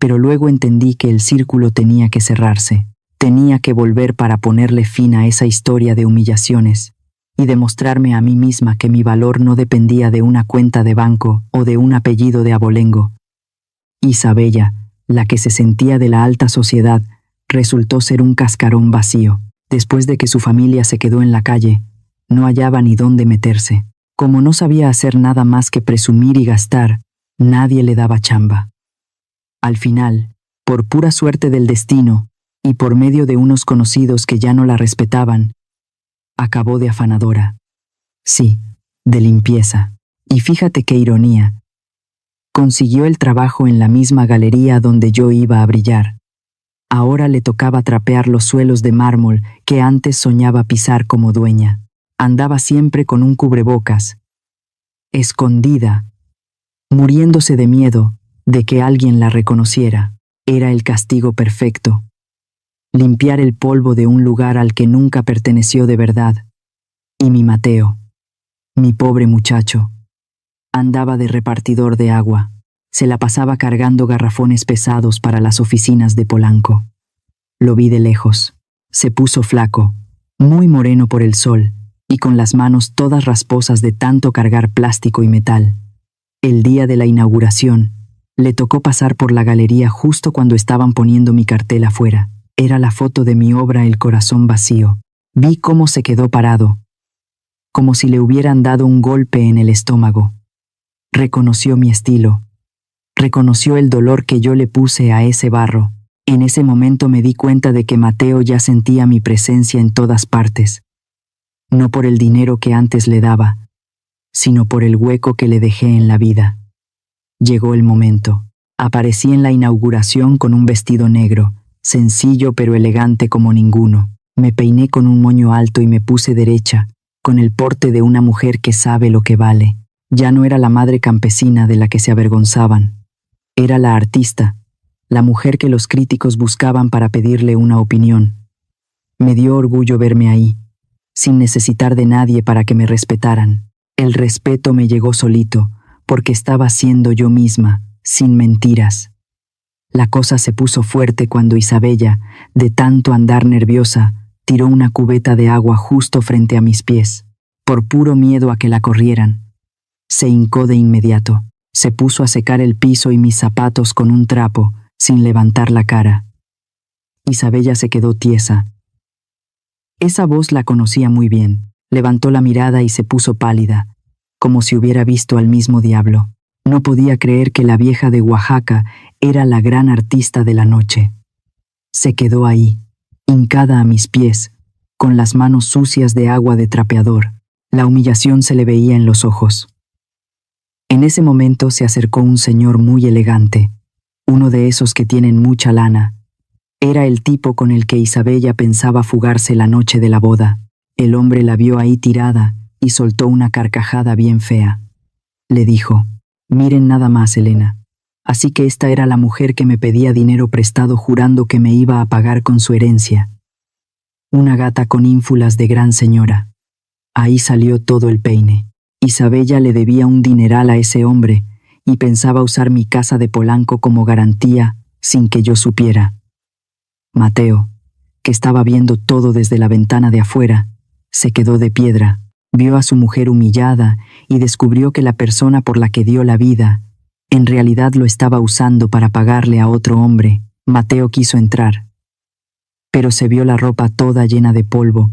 [SPEAKER 1] Pero luego entendí que el círculo tenía que cerrarse. Tenía que volver para ponerle fin a esa historia de humillaciones y demostrarme a mí misma que mi valor no dependía de una cuenta de banco o de un apellido de abolengo. Isabella, la que se sentía de la alta sociedad, resultó ser un cascarón vacío. Después de que su familia se quedó en la calle, no hallaba ni dónde meterse. Como no sabía hacer nada más que presumir y gastar, nadie le daba chamba. Al final, por pura suerte del destino, y por medio de unos conocidos que ya no la respetaban, acabó de afanadora. Sí, de limpieza. Y fíjate qué ironía. Consiguió el trabajo en la misma galería donde yo iba a brillar. Ahora le tocaba trapear los suelos de mármol que antes soñaba pisar como dueña. Andaba siempre con un cubrebocas, escondida, muriéndose de miedo de que alguien la reconociera. Era el castigo perfecto. Limpiar el polvo de un lugar al que nunca perteneció de verdad. Y mi Mateo, mi pobre muchacho, andaba de repartidor de agua. Se la pasaba cargando garrafones pesados para las oficinas de Polanco. Lo vi de lejos. Se puso flaco, muy moreno por el sol, y con las manos todas rasposas de tanto cargar plástico y metal. El día de la inauguración, le tocó pasar por la galería justo cuando estaban poniendo mi cartel afuera. Era la foto de mi obra El corazón vacío. Vi cómo se quedó parado, como si le hubieran dado un golpe en el estómago. Reconoció mi estilo. Reconoció el dolor que yo le puse a ese barro. En ese momento me di cuenta de que Mateo ya sentía mi presencia en todas partes. No por el dinero que antes le daba, sino por el hueco que le dejé en la vida. Llegó el momento. Aparecí en la inauguración con un vestido negro, sencillo pero elegante como ninguno. Me peiné con un moño alto y me puse derecha, con el porte de una mujer que sabe lo que vale. Ya no era la madre campesina de la que se avergonzaban. Era la artista, la mujer que los críticos buscaban para pedirle una opinión. Me dio orgullo verme ahí, sin necesitar de nadie para que me respetaran. El respeto me llegó solito, porque estaba siendo yo misma, sin mentiras. La cosa se puso fuerte cuando Isabella, de tanto andar nerviosa, tiró una cubeta de agua justo frente a mis pies. Por puro miedo a que la corrieran, Se hincó de inmediato. Se puso a secar el piso y mis zapatos con un trapo, sin levantar la cara. Isabella se quedó tiesa. Esa voz la conocía muy bien. Levantó la mirada y se puso pálida, como si hubiera visto al mismo diablo. No podía creer que la vieja de Oaxaca era la gran artista de la noche. Se quedó ahí, hincada a mis pies, con las manos sucias de agua de trapeador. La humillación se le veía en los ojos. En ese momento se acercó un señor muy elegante, uno de esos que tienen mucha lana. Era el tipo con el que Isabella pensaba fugarse la noche de la boda. El hombre la vio ahí tirada y soltó una carcajada bien fea. Le dijo: «Miren nada más, Elena. Así que esta era la mujer que me pedía dinero prestado jurando que me iba a pagar con su herencia. Una gata con ínfulas de gran señora». Ahí salió todo el peine. Isabella le debía un dineral a ese hombre y pensaba usar mi casa de Polanco como garantía sin que yo supiera. Mateo, que estaba viendo todo desde la ventana de afuera, se quedó de piedra, vio a su mujer humillada y descubrió que la persona por la que dio la vida en realidad lo estaba usando para pagarle a otro hombre. Mateo quiso entrar, pero se vio la ropa toda llena de polvo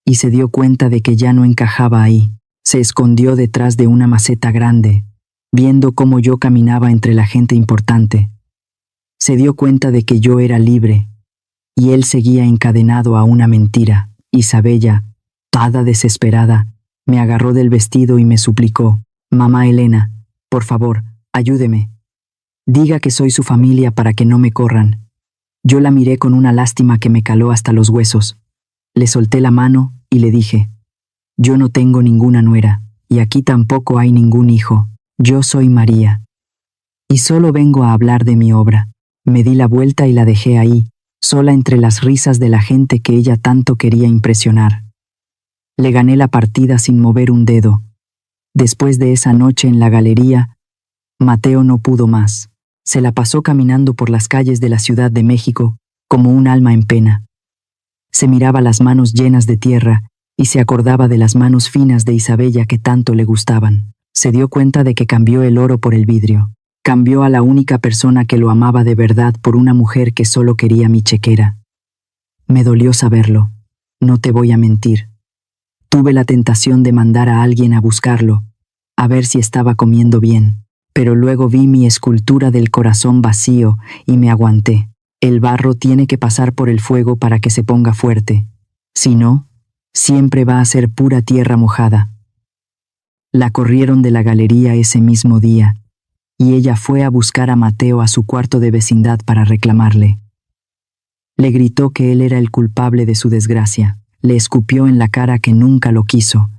[SPEAKER 1] y se dio cuenta de que ya no encajaba ahí. Se escondió detrás de una maceta grande, viendo cómo yo caminaba entre la gente importante. Se dio cuenta de que yo era libre, y él seguía encadenado a una mentira. Isabella, toda desesperada, me agarró del vestido y me suplicó: «Mamá Elena, por favor, ayúdeme. Diga que soy su familia para que no me corran». Yo la miré con una lástima que me caló hasta los huesos. Le solté la mano y le dije: «Yo no tengo ninguna nuera, y aquí tampoco hay ningún hijo. Yo soy María. Y solo vengo a hablar de mi obra». Me di la vuelta y la dejé ahí, sola entre las risas de la gente que ella tanto quería impresionar. Le gané la partida sin mover un dedo. Después de esa noche en la galería, Mateo no pudo más. Se la pasó caminando por las calles de la Ciudad de México como un alma en pena. Se miraba las manos llenas de tierra y se acordaba de las manos finas de Isabella que tanto le gustaban. Se dio cuenta de que cambió el oro por el vidrio. Cambió a la única persona que lo amaba de verdad por una mujer que solo quería mi chequera. Me dolió saberlo, no te voy a mentir. Tuve la tentación de mandar a alguien a buscarlo, a ver si estaba comiendo bien, pero luego vi mi escultura del corazón vacío y me aguanté. El barro tiene que pasar por el fuego para que se ponga fuerte. Si no, siempre va a ser pura tierra mojada. La corrieron de la galería ese mismo día, y ella fue a buscar a Mateo a su cuarto de vecindad para reclamarle. Le gritó que él era el culpable de su desgracia, le escupió en la cara que nunca lo quiso,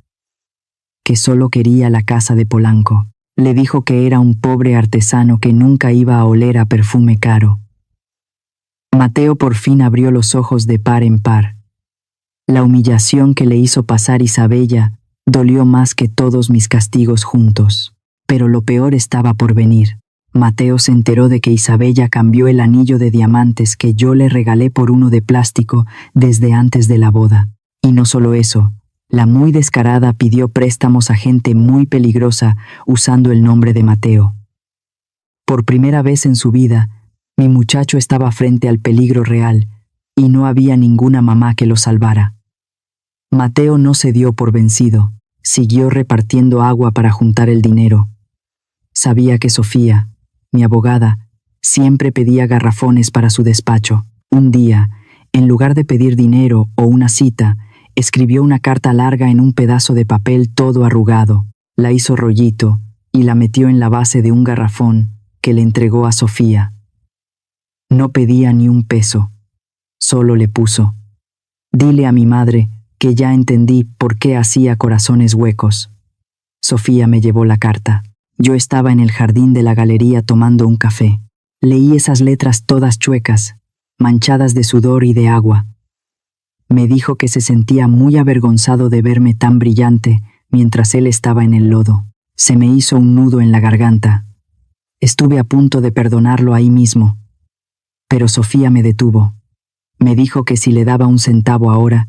[SPEAKER 1] que solo quería la casa de Polanco. Le dijo que era un pobre artesano que nunca iba a oler a perfume caro. Mateo por fin abrió los ojos de par en par. La humillación que le hizo pasar Isabella dolió más que todos mis castigos juntos. Pero lo peor estaba por venir. Mateo se enteró de que Isabella cambió el anillo de diamantes que yo le regalé por uno de plástico desde antes de la boda. Y no solo eso, la muy descarada pidió préstamos a gente muy peligrosa usando el nombre de Mateo. Por primera vez en su vida, mi muchacho estaba frente al peligro real y no había ninguna mamá que lo salvara. Mateo no se dio por vencido, siguió repartiendo agua para juntar el dinero. Sabía que Sofía, mi abogada, siempre pedía garrafones para su despacho. Un día, en lugar de pedir dinero o una cita, escribió una carta larga en un pedazo de papel todo arrugado, la hizo rollito y la metió en la base de un garrafón que le entregó a Sofía. No pedía ni un peso, solo le puso: «Dile a mi madre que ya entendí por qué hacía corazones huecos». Sofía me llevó la carta. Yo estaba en el jardín de la galería tomando un café. Leí esas letras todas chuecas, manchadas de sudor y de agua. Me dijo que se sentía muy avergonzado de verme tan brillante mientras él estaba en el lodo. Se me hizo un nudo en la garganta. Estuve a punto de perdonarlo ahí mismo, pero Sofía me detuvo. Me dijo que si le daba un centavo ahora,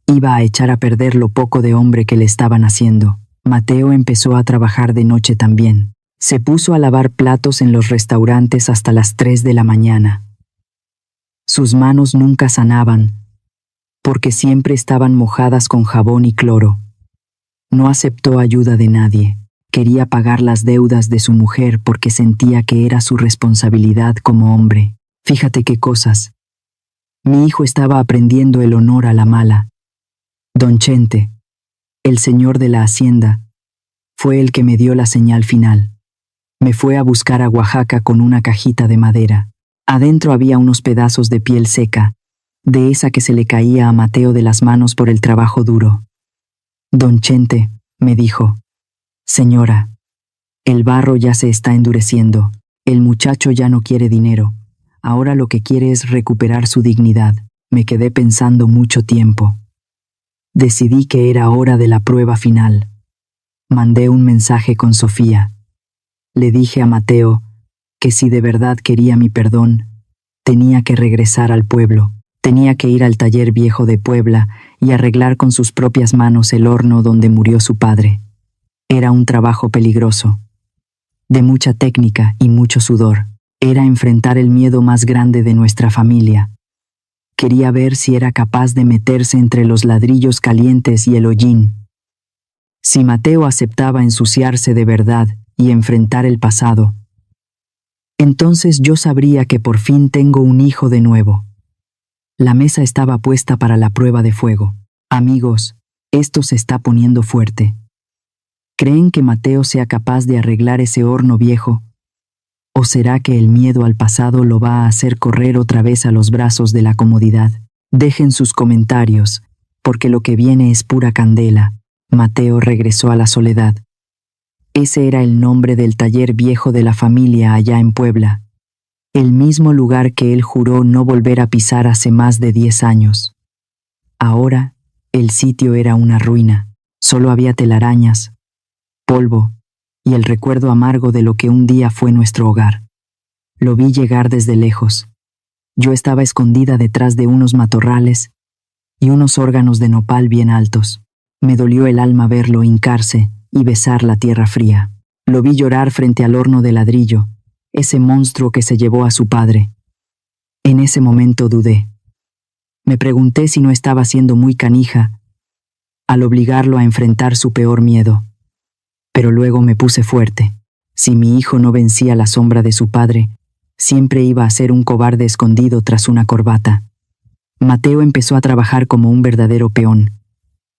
[SPEAKER 1] iba a echar a perder lo poco de hombre que le estaban haciendo. Mateo empezó a trabajar de noche también. Se puso a lavar platos en los restaurantes hasta las 3 de la mañana. Sus manos nunca sanaban, porque siempre estaban mojadas con jabón y cloro. No aceptó ayuda de nadie. Quería pagar las deudas de su mujer porque sentía que era su responsabilidad como hombre. Fíjate qué cosas. Mi hijo estaba aprendiendo el honor a la mala. Don Chente, el señor de la hacienda, fue el que me dio la señal final. Me fue a buscar a Oaxaca con una cajita de madera. Adentro había unos pedazos de piel seca, de esa que se le caía a Mateo de las manos por el trabajo duro. Don Chente, me dijo, señora, el barro ya se está endureciendo, el muchacho ya no quiere dinero, ahora lo que quiere es recuperar su dignidad. Me quedé pensando mucho tiempo. Decidí que era hora de la prueba final. Mandé un mensaje con Sofía. Le dije a Mateo que si de verdad quería mi perdón, tenía que regresar al pueblo, tenía que ir al taller viejo de Puebla y arreglar con sus propias manos el horno donde murió su padre. Era un trabajo peligroso, de mucha técnica y mucho sudor. Era enfrentar el miedo más grande de nuestra familia. Quería ver si era capaz de meterse entre los ladrillos calientes y el hollín. Si Mateo aceptaba ensuciarse de verdad y enfrentar el pasado, entonces yo sabría que por fin tengo un hijo de nuevo. La mesa estaba puesta para la prueba de fuego. Amigos, esto se está poniendo fuerte. ¿Creen que Mateo sea capaz de arreglar ese horno viejo? ¿O será que el miedo al pasado lo va a hacer correr otra vez a los brazos de la comodidad? Dejen sus comentarios, porque lo que viene es pura candela. Mateo regresó a la soledad. Ese era el nombre del taller viejo de la familia allá en Puebla, el mismo lugar que él juró no volver a pisar hace más de 10 años. Ahora, el sitio era una ruina. Solo había telarañas, polvo y el recuerdo amargo de lo que un día fue nuestro hogar. Lo vi llegar desde lejos. Yo estaba escondida detrás de unos matorrales y unos órganos de nopal bien altos. Me dolió el alma verlo hincarse y besar la tierra fría. Lo vi llorar frente al horno de ladrillo, ese monstruo que se llevó a su padre. En ese momento dudé. Me pregunté si no estaba siendo muy canija al obligarlo a enfrentar su peor miedo. Pero luego me puse fuerte. Si mi hijo no vencía la sombra de su padre, siempre iba a ser un cobarde escondido tras una corbata. Mateo empezó a trabajar como un verdadero peón.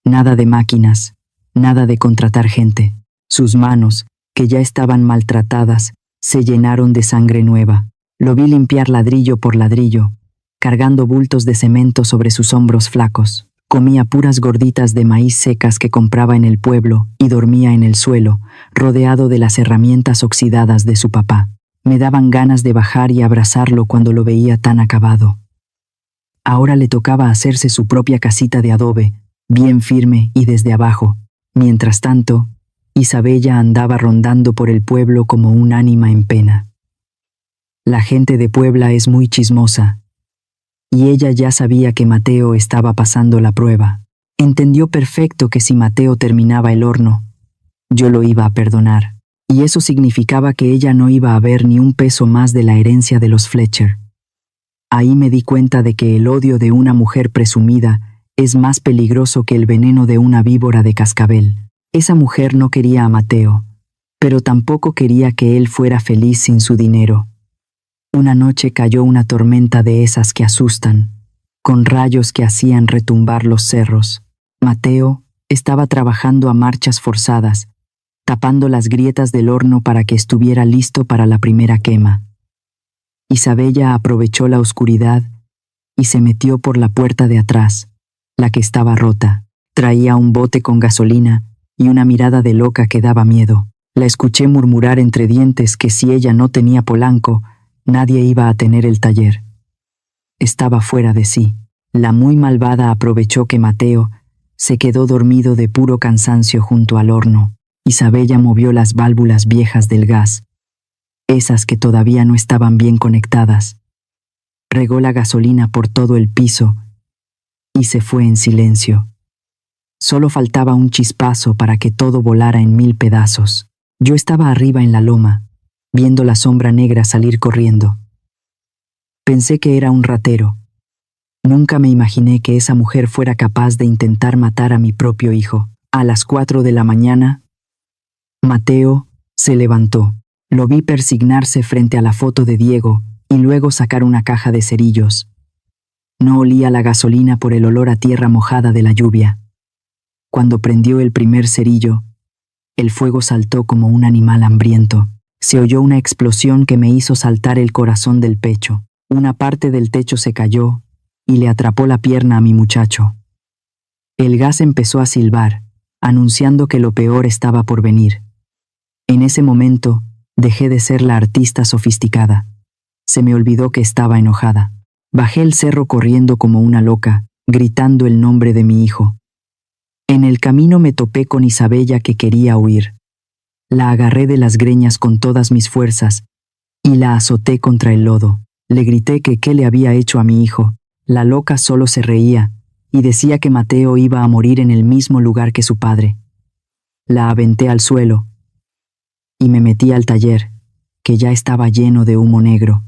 [SPEAKER 1] Nada de máquinas, nada de contratar gente. Sus manos, que ya estaban maltratadas, se llenaron de sangre nueva. Lo vi limpiar ladrillo por ladrillo, cargando bultos de cemento sobre sus hombros flacos. Comía puras gorditas de maíz secas que compraba en el pueblo y dormía en el suelo, rodeado de las herramientas oxidadas de su papá. Me daban ganas de bajar y abrazarlo cuando lo veía tan acabado. Ahora le tocaba hacerse su propia casita de adobe, bien firme y desde abajo. Mientras tanto, Isabella andaba rondando por el pueblo como un ánima en pena. La gente de Puebla es muy chismosa, y ella ya sabía que Mateo estaba pasando la prueba. Entendió perfecto que si Mateo terminaba el horno, yo lo iba a perdonar, y eso significaba que ella no iba a ver ni un peso más de la herencia de los Fletcher. Ahí me di cuenta de que el odio de una mujer presumida es más peligroso que el veneno de una víbora de cascabel. Esa mujer no quería a Mateo, pero tampoco quería que él fuera feliz sin su dinero. Una noche cayó una tormenta de esas que asustan, con rayos que hacían retumbar los cerros. Mateo estaba trabajando a marchas forzadas, tapando las grietas del horno para que estuviera listo para la primera quema. Isabella aprovechó la oscuridad y se metió por la puerta de atrás, la que estaba rota. Traía un bote con gasolina y una mirada de loca que daba miedo. La escuché murmurar entre dientes que si ella no tenía Polanco, nadie iba a tener el taller. Estaba fuera de sí. La muy malvada aprovechó que Mateo se quedó dormido de puro cansancio junto al horno. Isabella movió las válvulas viejas del gas, esas que todavía no estaban bien conectadas. Regó la gasolina por todo el piso y se fue en silencio. Solo faltaba un chispazo para que todo volara en 1000 pedazos. Yo estaba arriba en la loma, viendo la sombra negra salir corriendo. Pensé que era un ratero. Nunca me imaginé que esa mujer fuera capaz de intentar matar a mi propio hijo. A las 4 de la mañana, Mateo se levantó. Lo vi persignarse frente a la foto de Diego y luego sacar una caja de cerillos. No olía la gasolina por el olor a tierra mojada de la lluvia. Cuando prendió el primer cerillo, el fuego saltó como un animal hambriento. Se oyó una explosión que me hizo saltar el corazón del pecho. Una parte del techo se cayó y le atrapó la pierna a mi muchacho. El gas empezó a silbar, anunciando que lo peor estaba por venir. En ese momento, dejé de ser la artista sofisticada. Se me olvidó que estaba enojada. Bajé el cerro corriendo como una loca, gritando el nombre de mi hijo. En el camino me topé con Isabella, que quería huir. La agarré de las greñas con todas mis fuerzas y la azoté contra el lodo. Le grité que qué le había hecho a mi hijo. La loca solo se reía y decía que Mateo iba a morir en el mismo lugar que su padre. La aventé al suelo y me metí al taller, que ya estaba lleno de humo negro.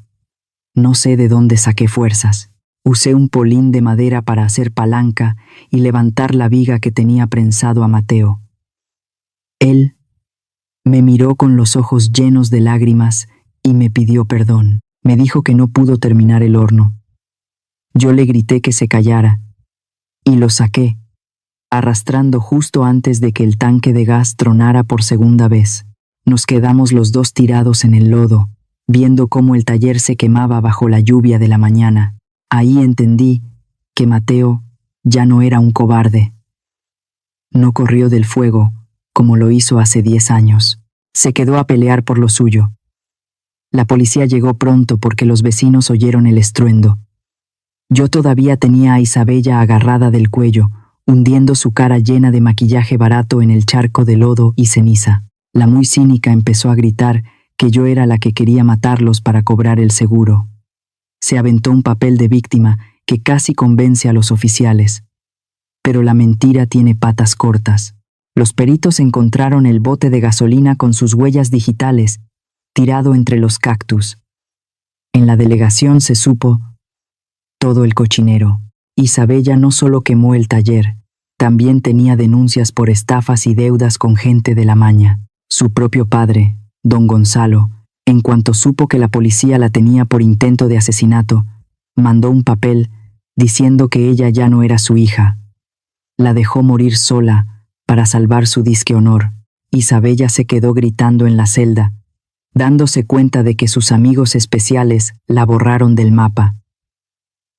[SPEAKER 1] No sé de dónde saqué fuerzas. Usé un polín de madera para hacer palanca y levantar la viga que tenía prensado a Mateo. Él me miró con los ojos llenos de lágrimas y me pidió perdón. Me dijo que no pudo terminar el horno. Yo le grité que se callara y lo saqué, arrastrando justo antes de que el tanque de gas tronara por segunda vez. Nos quedamos los dos tirados en el lodo, viendo cómo el taller se quemaba bajo la lluvia de la mañana. Ahí entendí que Mateo ya no era un cobarde. No corrió del fuego como lo hizo hace 10 años. Se quedó a pelear por lo suyo. La policía llegó pronto porque los vecinos oyeron el estruendo. Yo todavía tenía a Isabella agarrada del cuello, hundiendo su cara llena de maquillaje barato en el charco de lodo y ceniza. La muy cínica empezó a gritar que yo era la que quería matarlos para cobrar el seguro. Se aventó un papel de víctima que casi convence a los oficiales. Pero la mentira tiene patas cortas. Los peritos encontraron el bote de gasolina con sus huellas digitales, tirado entre los cactus. En la delegación se supo todo el cochinero. Isabella no solo quemó el taller, también tenía denuncias por estafas y deudas con gente de la maña. Su propio padre, don Gonzalo, en cuanto supo que la policía la tenía por intento de asesinato, mandó un papel diciendo que ella ya no era su hija. La dejó morir sola para salvar su disque honor. Isabella se quedó gritando en la celda, dándose cuenta de que sus amigos especiales la borraron del mapa.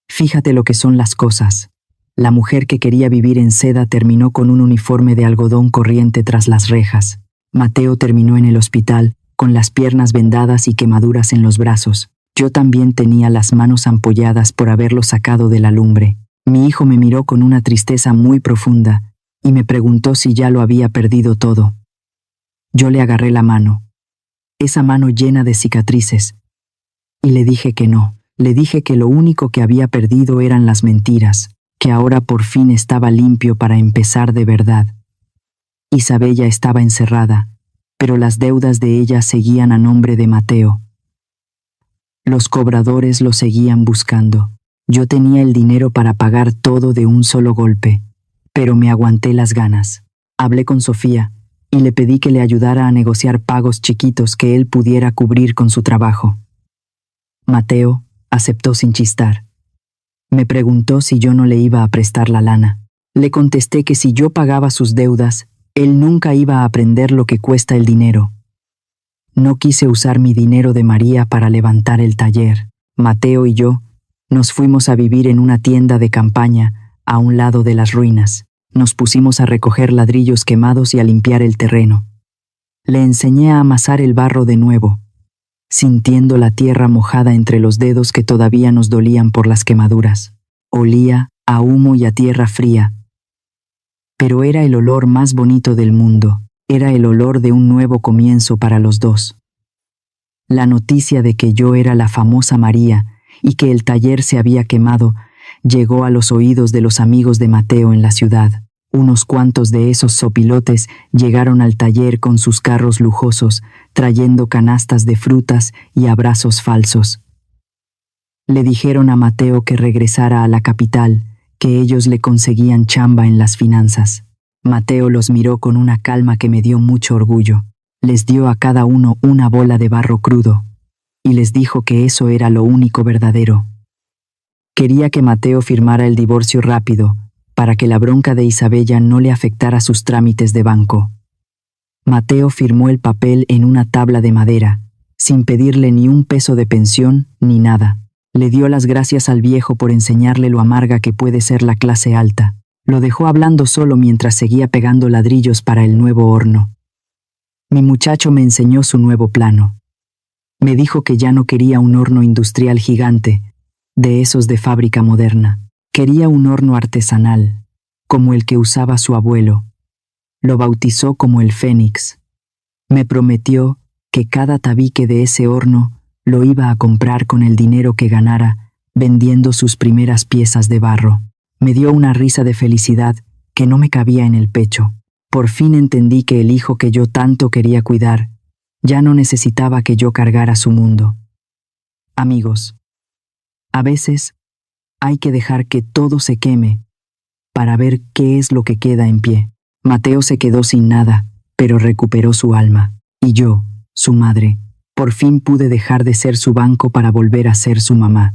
[SPEAKER 1] Fíjate lo que son las cosas. La mujer que quería vivir en seda terminó con un uniforme de algodón corriente tras las rejas. Mateo terminó en el hospital, con las piernas vendadas y quemaduras en los brazos. Yo también tenía las manos ampolladas por haberlo sacado de la lumbre. Mi hijo me miró con una tristeza muy profunda y me preguntó si ya lo había perdido todo. Yo le agarré la mano, esa mano llena de cicatrices, y le dije que no. Le dije que lo único que había perdido eran las mentiras, que ahora por fin estaba limpio para empezar de verdad. Isabella estaba encerrada, pero las deudas de ella seguían a nombre de Mateo. Los cobradores lo seguían buscando. Yo tenía el dinero para pagar todo de un solo golpe, pero me aguanté las ganas. Hablé con Sofía y le pedí que le ayudara a negociar pagos chiquitos que él pudiera cubrir con su trabajo. Mateo aceptó sin chistar. Me preguntó si yo no le iba a prestar la lana. Le contesté que si yo pagaba sus deudas, él nunca iba a aprender lo que cuesta el dinero. No quise usar mi dinero de María para levantar el taller. Mateo y yo nos fuimos a vivir en una tienda de campaña a un lado de las ruinas. Nos pusimos a recoger ladrillos quemados y a limpiar el terreno. Le enseñé a amasar el barro de nuevo, sintiendo la tierra mojada entre los dedos que todavía nos dolían por las quemaduras. Olía a humo y a tierra fría. Pero era el olor más bonito del mundo. Era el olor de un nuevo comienzo para los dos. La noticia de que yo era la famosa María y que el taller se había quemado llegó a los oídos de los amigos de Mateo en la ciudad. Unos cuantos de esos sopilotes llegaron al taller con sus carros lujosos, trayendo canastas de frutas y abrazos falsos. Le dijeron a Mateo que regresara a la capital, que ellos le conseguían chamba en las finanzas. Mateo los miró con una calma que me dio mucho orgullo. Les dio a cada uno una bola de barro crudo, y les dijo que eso era lo único verdadero. Quería que Mateo firmara el divorcio rápido, para que la bronca de Isabella no le afectara sus trámites de banco. Mateo firmó el papel en una tabla de madera, sin pedirle ni un peso de pensión ni nada. Le dio las gracias al viejo por enseñarle lo amarga que puede ser la clase alta. Lo dejó hablando solo mientras seguía pegando ladrillos para el nuevo horno. Mi muchacho me enseñó su nuevo plano. Me dijo que ya no quería un horno industrial gigante, de esos de fábrica moderna. Quería un horno artesanal, como el que usaba su abuelo. Lo bautizó como el Fénix. Me prometió que cada tabique de ese horno lo iba a comprar con el dinero que ganara vendiendo sus primeras piezas de barro. Me dio una risa de felicidad que no me cabía en el pecho. Por fin entendí que el hijo que yo tanto quería cuidar ya no necesitaba que yo cargara su mundo. Amigos, a veces hay que dejar que todo se queme para ver qué es lo que queda en pie. Mateo se quedó sin nada, pero recuperó su alma. Y yo, su madre, por fin pude dejar de ser su banco para volver a ser su mamá.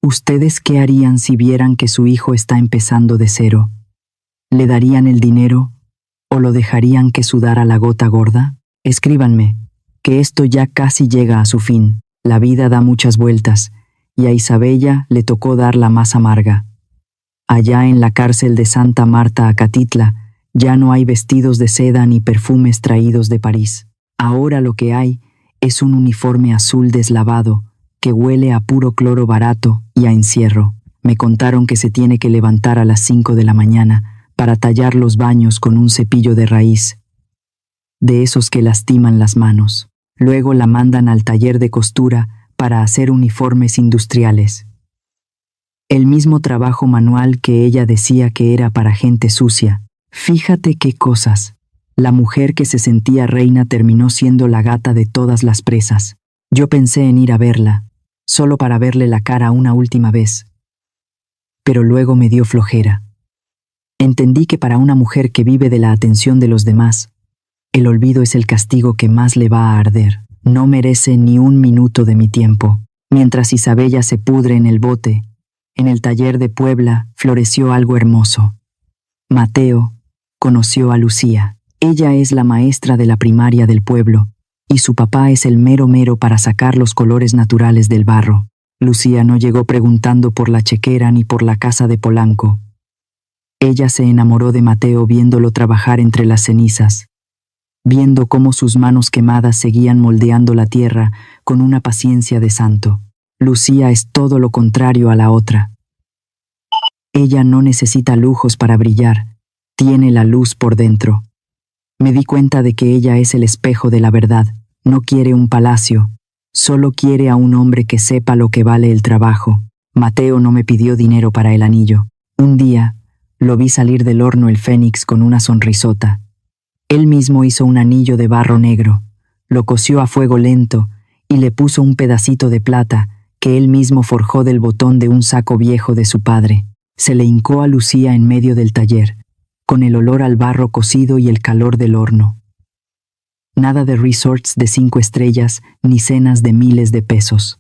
[SPEAKER 1] ¿Ustedes qué harían si vieran que su hijo está empezando de cero? ¿Le darían el dinero o lo dejarían que sudara la gota gorda? Escríbanme, que esto ya casi llega a su fin. La vida da muchas vueltas, y a Isabella le tocó dar la más amarga. Allá en la cárcel de Santa Marta Acatitla ya no hay vestidos de seda ni perfumes traídos de París. Ahora lo que hay es un uniforme azul deslavado que huele a puro cloro barato y a encierro. Me contaron que se tiene que levantar a las 5 de la mañana para tallar los baños con un cepillo de raíz, de esos que lastiman las manos. Luego la mandan al taller de costura para hacer uniformes industriales. El mismo trabajo manual que ella decía que era para gente sucia. Fíjate qué cosas. La mujer que se sentía reina terminó siendo la gata de todas las presas. Yo pensé en ir a verla, solo para verle la cara una última vez. Pero luego me dio flojera. Entendí que para una mujer que vive de la atención de los demás, el olvido es el castigo que más le va a arder. No merece ni un minuto de mi tiempo. Mientras Isabella se pudre en el bote, en el taller de Puebla floreció algo hermoso. Mateo conoció a Lucía. Ella es la maestra de la primaria del pueblo, y su papá es el mero mero para sacar los colores naturales del barro. Lucía no llegó preguntando por la chequera ni por la casa de Polanco. Ella se enamoró de Mateo viéndolo trabajar entre las cenizas, viendo cómo sus manos quemadas seguían moldeando la tierra con una paciencia de santo. Lucía es todo lo contrario a la otra. Ella no necesita lujos para brillar, tiene la luz por dentro. Me di cuenta de que ella es el espejo de la verdad. No quiere un palacio, solo quiere a un hombre que sepa lo que vale el trabajo. Mateo no me pidió dinero para el anillo. Un día, lo vi salir del horno el Fénix con una sonrisota. Él mismo hizo un anillo de barro negro, lo coció a fuego lento y le puso un pedacito de plata que él mismo forjó del botón de un saco viejo de su padre. Se le hincó a Lucía en medio del taller, con el olor al barro cocido y el calor del horno. Nada de resorts de 5 estrellas ni cenas de miles de pesos.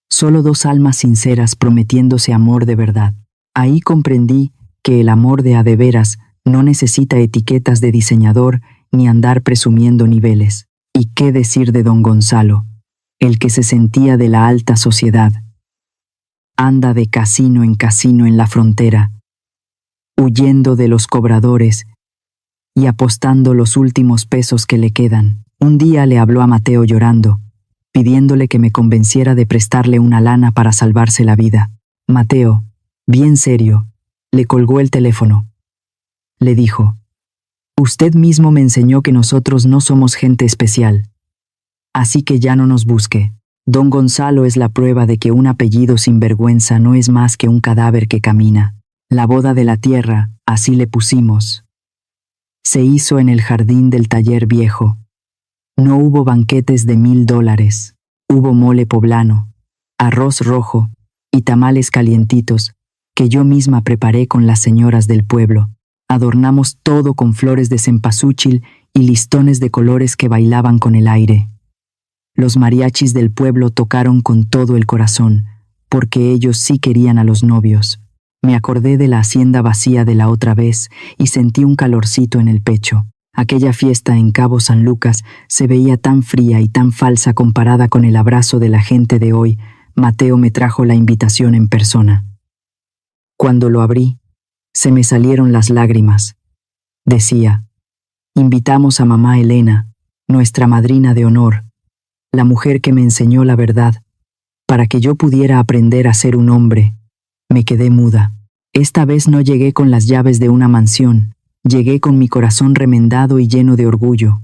[SPEAKER 1] Solo dos almas sinceras prometiéndose amor de verdad. Ahí comprendí que el amor de a de veras no necesita etiquetas de diseñador ni andar presumiendo niveles. ¿Y qué decir de don Gonzalo, el que se sentía de la alta sociedad? Anda de casino en la frontera, huyendo de los cobradores y apostando los últimos pesos que le quedan. Un día le habló a Mateo llorando, pidiéndole que me convenciera de prestarle una lana para salvarse la vida. Mateo, bien serio, le colgó el teléfono. Le dijo: «Usted mismo me enseñó que nosotros no somos gente especial, así que ya no nos busque. Don Gonzalo es la prueba de que un apellido sin vergüenza no es más que un cadáver que camina». La boda de la tierra, así le pusimos. Se hizo en el jardín del taller viejo. No hubo banquetes de $1000. Hubo mole poblano, arroz rojo y tamales calientitos que yo misma preparé con las señoras del pueblo. Adornamos todo con flores de cempasúchil y listones de colores que bailaban con el aire. Los mariachis del pueblo tocaron con todo el corazón, porque ellos sí querían a los novios. Me acordé de la hacienda vacía de la otra vez y sentí un calorcito en el pecho. Aquella fiesta en Cabo San Lucas se veía tan fría y tan falsa comparada con el abrazo de la gente de hoy. Mateo me trajo la invitación en persona. Cuando lo abrí, se me salieron las lágrimas. Decía: invitamos a mamá Elena, nuestra madrina de honor, la mujer que me enseñó la verdad, para que yo pudiera aprender a ser un hombre. Me quedé muda. Esta vez no llegué con las llaves de una mansión, llegué con mi corazón remendado y lleno de orgullo.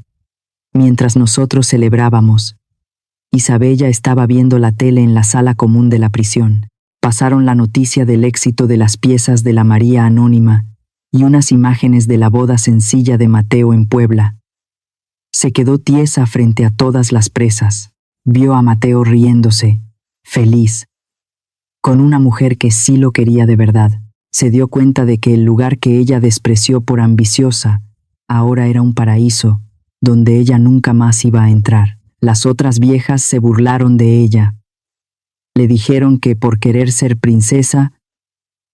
[SPEAKER 1] Mientras nosotros celebrábamos, Isabella estaba viendo la tele en la sala común de la prisión. Pasaron la noticia del éxito de las piezas de la María Anónima y unas imágenes de la boda sencilla de Mateo en Puebla. Se quedó tiesa frente a todas las presas. Vio a Mateo riéndose, feliz, con una mujer que sí lo quería de verdad. Se dio cuenta de que el lugar que ella despreció por ambiciosa ahora era un paraíso donde ella nunca más iba a entrar. Las otras viejas se burlaron de ella. Le dijeron que por querer ser princesa,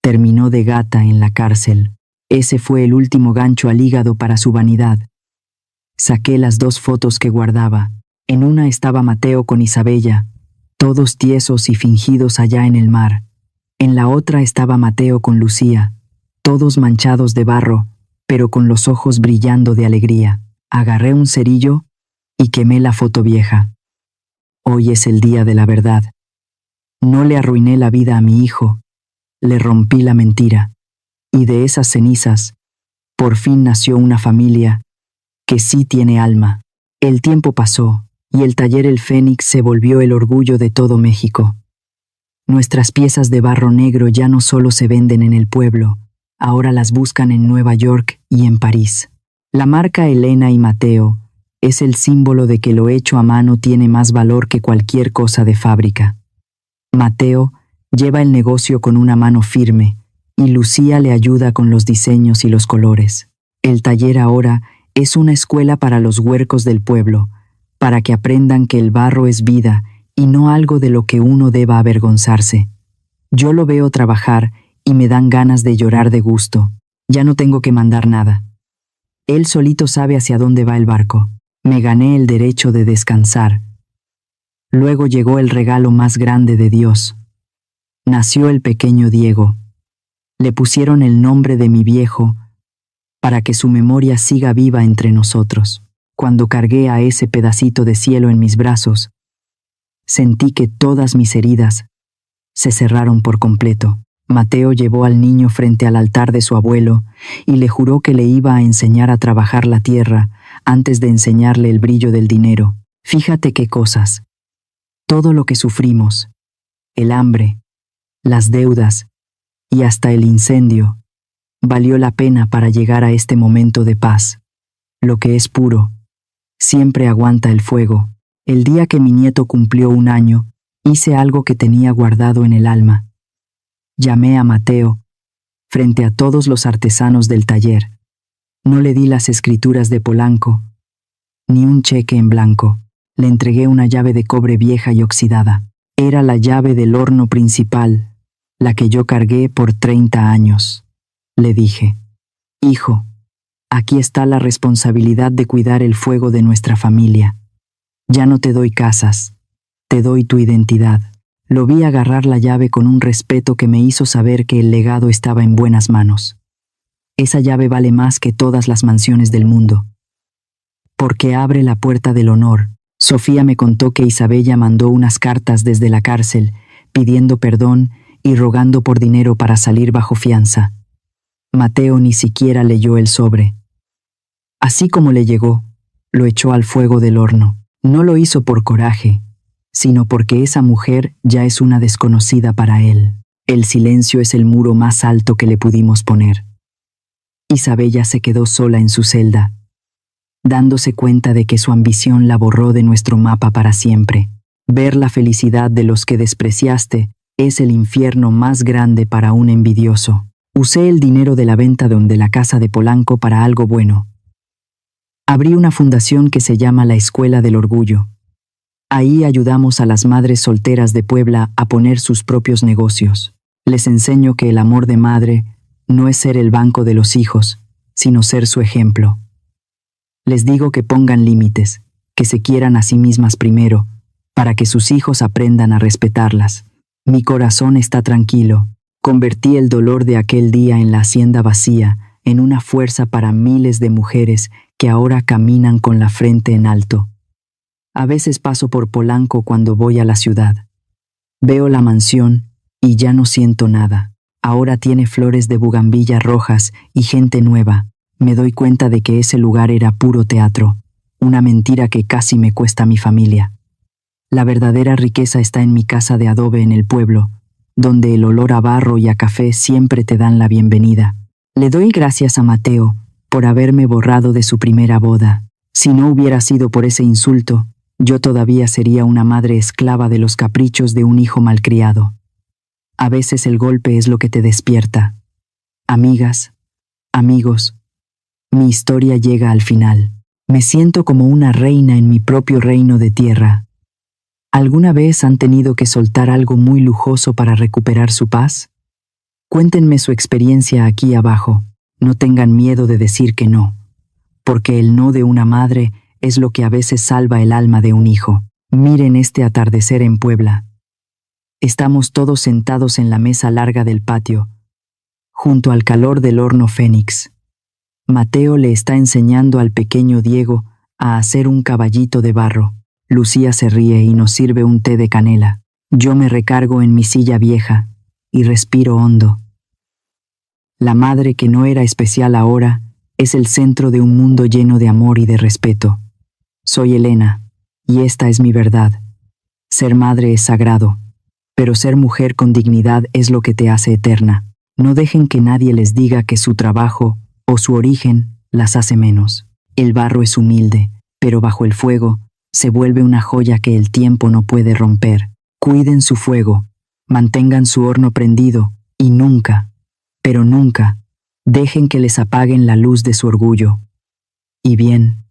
[SPEAKER 1] terminó de gata en la cárcel. Ese fue el último gancho al hígado para su vanidad. Saqué las 2 fotos que guardaba. En una estaba Mateo con Isabella, todos tiesos y fingidos allá en el mar. En la otra estaba Mateo con Lucía, todos manchados de barro, pero con los ojos brillando de alegría. Agarré un cerillo y quemé la foto vieja. Hoy es el día de la verdad. No le arruiné la vida a mi hijo, le rompí la mentira. Y de esas cenizas, por fin nació una familia que sí tiene alma. El tiempo pasó y el taller El Fénix se volvió el orgullo de todo México. Nuestras piezas de barro negro ya no solo se venden en el pueblo, ahora las buscan en Nueva York y en París. La marca Elena y Mateo es el símbolo de que lo hecho a mano tiene más valor que cualquier cosa de fábrica. Mateo lleva el negocio con una mano firme y Lucía le ayuda con los diseños y los colores. El taller ahora es una escuela para los huercos del pueblo, para que aprendan que el barro es vida y no algo de lo que uno deba avergonzarse. Yo lo veo trabajar y me dan ganas de llorar de gusto. Ya no tengo que mandar nada. Él solito sabe hacia dónde va el barco. Me gané el derecho de descansar. Luego llegó el regalo más grande de Dios. Nació el pequeño Diego. Le pusieron el nombre de mi viejo para que su memoria siga viva entre nosotros. Cuando cargué a ese pedacito de cielo en mis brazos, sentí que todas mis heridas se cerraron por completo. Mateo llevó al niño frente al altar de su abuelo y le juró que le iba a enseñar a trabajar la tierra antes de enseñarle el brillo del dinero. Fíjate qué cosas. Todo lo que sufrimos, el hambre, las deudas y hasta el incendio, valió la pena para llegar a este momento de paz. Lo que es puro siempre aguanta el fuego. El día que mi nieto cumplió 1 año, hice algo que tenía guardado en el alma. Llamé a Mateo, frente a todos los artesanos del taller. No le di las escrituras de Polanco, ni un cheque en blanco. Le entregué una llave de cobre vieja y oxidada. Era la llave del horno principal, la que yo cargué por 30 años. Le dije: hijo, aquí está la responsabilidad de cuidar el fuego de nuestra familia. Ya no te doy casas, te doy tu identidad. Lo vi agarrar la llave con un respeto que me hizo saber que el legado estaba en buenas manos. Esa llave vale más que todas las mansiones del mundo, porque abre la puerta del honor. Sofía me contó que Isabella mandó unas cartas desde la cárcel, pidiendo perdón y rogando por dinero para salir bajo fianza. Mateo ni siquiera leyó el sobre. Así como le llegó, lo echó al fuego del horno. No lo hizo por coraje, sino porque esa mujer ya es una desconocida para él. El silencio es el muro más alto que le pudimos poner. Isabella se quedó sola en su celda, dándose cuenta de que su ambición la borró de nuestro mapa para siempre. Ver la felicidad de los que despreciaste es el infierno más grande para un envidioso. Usé el dinero de la venta de la casa de Polanco para algo bueno. Abrí una fundación que se llama la Escuela del Orgullo. Ahí ayudamos a las madres solteras de Puebla a poner sus propios negocios. Les enseño que el amor de madre no es ser el banco de los hijos, sino ser su ejemplo. Les digo que pongan límites, que se quieran a sí mismas primero, para que sus hijos aprendan a respetarlas. Mi corazón está tranquilo. Convertí el dolor de aquel día en la hacienda vacía en una fuerza para miles de mujeres que ahora caminan con la frente en alto. A veces paso por Polanco cuando voy a la ciudad. Veo la mansión y ya no siento nada. Ahora tiene flores de bugambilla rojas y gente nueva. Me doy cuenta de que ese lugar era puro teatro, una mentira que casi me cuesta mi familia. La verdadera riqueza está en mi casa de adobe en el pueblo, donde el olor a barro y a café siempre te dan la bienvenida. Le doy gracias a Mateo por haberme borrado de su primera boda. Si no hubiera sido por ese insulto, yo todavía sería una madre esclava de los caprichos de un hijo malcriado. A veces el golpe es lo que te despierta. Amigas, amigos, mi historia llega al final. Me siento como una reina en mi propio reino de tierra. ¿Alguna vez han tenido que soltar algo muy lujoso para recuperar su paz? Cuéntenme su experiencia aquí abajo. No tengan miedo de decir que no, porque el no de una madre es lo que a veces salva el alma de un hijo. Miren este atardecer en Puebla. Estamos todos sentados en la mesa larga del patio, junto al calor del horno Fénix. Mateo le está enseñando al pequeño Diego a hacer un caballito de barro. Lucía se ríe y nos sirve un té de canela. Yo me recargo en mi silla vieja y respiro hondo. La madre que no era especial ahora es el centro de un mundo lleno de amor y de respeto. Soy Elena, y esta es mi verdad. Ser madre es sagrado, pero ser mujer con dignidad es lo que te hace eterna. No dejen que nadie les diga que su trabajo o su origen las hace menos. El barro es humilde, pero bajo el fuego se vuelve una joya que el tiempo no puede romper. Cuiden su fuego, mantengan su horno prendido y nunca, pero nunca, dejen que les apaguen la luz de su orgullo. Y bien,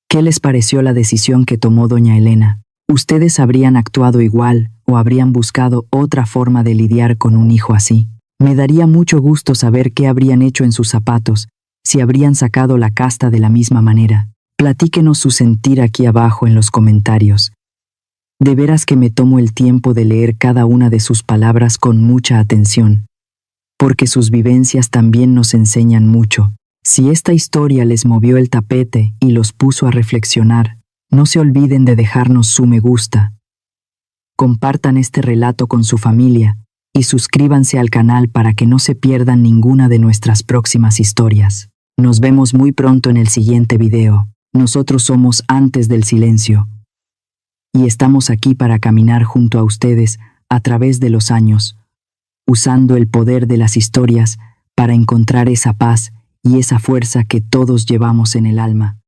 [SPEAKER 1] ¿qué les pareció la decisión que tomó doña Elena? ¿Ustedes habrían actuado igual o habrían buscado otra forma de lidiar con un hijo así? Me daría mucho gusto saber qué habrían hecho en sus zapatos, si habrían sacado la casta de la misma manera. Platíquenos su sentir aquí abajo en los comentarios. De veras que me tomo el tiempo de leer cada una de sus palabras con mucha atención, porque sus vivencias también nos enseñan mucho. Si esta historia les movió el tapete y los puso a reflexionar, no se olviden de dejarnos su me gusta. Compartan este relato con su familia y suscríbanse al canal para que no se pierdan ninguna de nuestras próximas historias. Nos vemos muy pronto en el siguiente video. Nosotros somos Antes del Silencio y estamos aquí para caminar junto a ustedes a través de los años, usando el poder de las historias para encontrar esa paz y esa fuerza que todos llevamos en el alma.